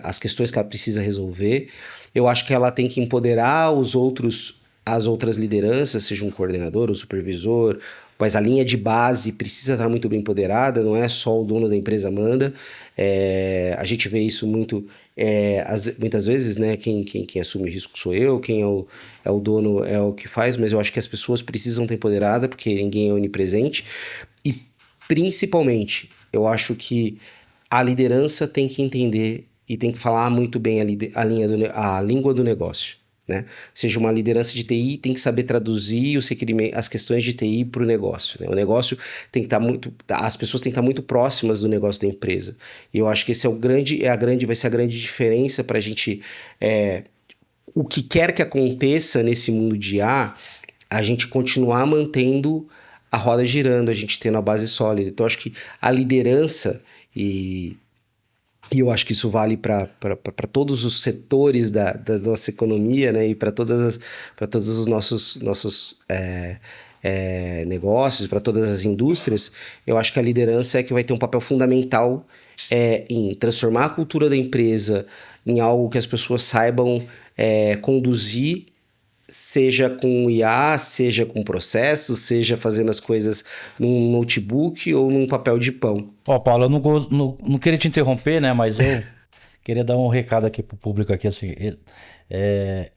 as questões que ela precisa resolver. Eu acho que ela tem que empoderar as outras lideranças, seja um coordenador, um supervisor, mas a linha de base precisa estar muito bem empoderada, não é só o dono da empresa manda. A gente vê isso muitas vezes, né? Quem assume o risco sou eu, quem é o dono é o que faz, mas eu acho que as pessoas precisam estar empoderadas, porque ninguém é onipresente. E, principalmente, eu acho que a liderança tem que entender e tem que falar muito bem a língua do negócio, né? Seja uma liderança de TI, tem que saber traduzir as questões de TI para o negócio, né? O negócio tem que estar as pessoas têm que estar muito próximas do negócio da empresa. E eu acho que esse vai ser a grande diferença para a gente, o que quer que aconteça nesse mundo de IA, a gente continuar mantendo a roda girando, a gente tendo a base sólida. Então, eu acho que a liderança e eu acho que isso vale para todos os setores da nossa economia, né? E para todos os nossos negócios, para todas as indústrias. Eu acho que a liderança é que vai ter um papel fundamental em transformar a cultura da empresa em algo que as pessoas saibam conduzir, seja com IA, seja com processo, seja fazendo as coisas num notebook ou num papel de pão. Paulo, eu não queria te interromper, né? Mas eu queria dar um recado aqui pro público aqui, assim.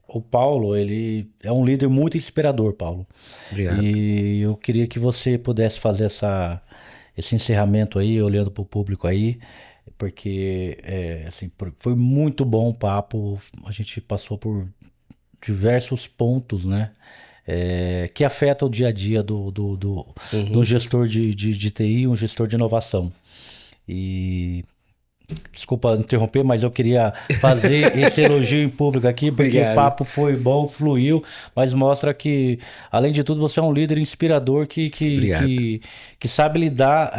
O Paulo, ele é um líder muito inspirador, Paulo. Obrigado. E eu queria que você pudesse fazer esse encerramento aí, olhando pro público aí, porque assim, foi muito bom o papo. A gente passou por diversos pontos, né? Que afeta o dia a dia do gestor de TI, um gestor de inovação. E desculpa interromper, mas eu queria fazer esse elogio em público aqui, porque Obrigado. o papo foi bom, fluiu, mas mostra que, além de tudo, você é um líder inspirador que sabe lidar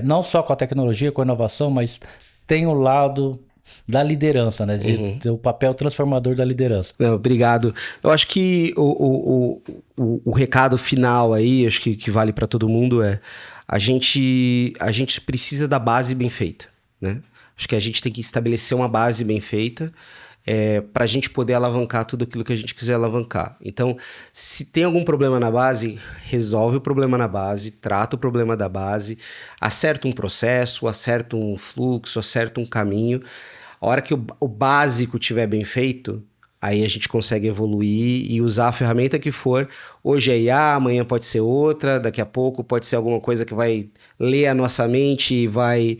não só com a tecnologia, com a inovação, mas tem o lado da liderança, né? O papel transformador da liderança. Não, obrigado. Eu acho que o recado final aí, acho que vale para todo mundo a gente precisa da base bem feita, né? Acho que a gente tem que estabelecer uma base bem feita para a gente poder alavancar tudo aquilo que a gente quiser alavancar. Então, se tem algum problema na base, resolve o problema na base, trata o problema da base, acerta um processo, acerta um fluxo, acerta um caminho. A hora que o básico estiver bem feito, aí a gente consegue evoluir e usar a ferramenta que for. Hoje é IA, amanhã pode ser outra, daqui a pouco pode ser alguma coisa que vai ler a nossa mente e vai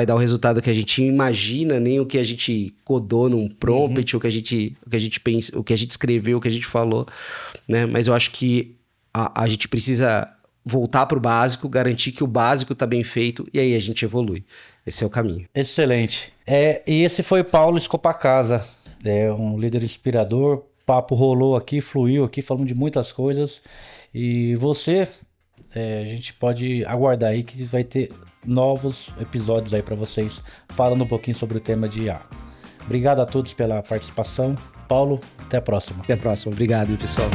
dar o resultado que a gente imagina, nem o que a gente codou num prompt, o que a gente pensa, o que a gente escreveu, o que a gente falou, né? Mas eu acho que a gente precisa voltar para o básico, garantir que o básico está bem feito e aí a gente evolui. Esse é o caminho. Excelente. E esse foi Paulo Escopacasa, um líder inspirador. Papo rolou aqui, fluiu aqui, falando de muitas coisas. E você, a gente pode aguardar aí que vai ter novos episódios aí para vocês, falando um pouquinho sobre o tema de IA. Obrigado a todos pela participação. Paulo, até a próxima. Até a próxima. Obrigado, pessoal.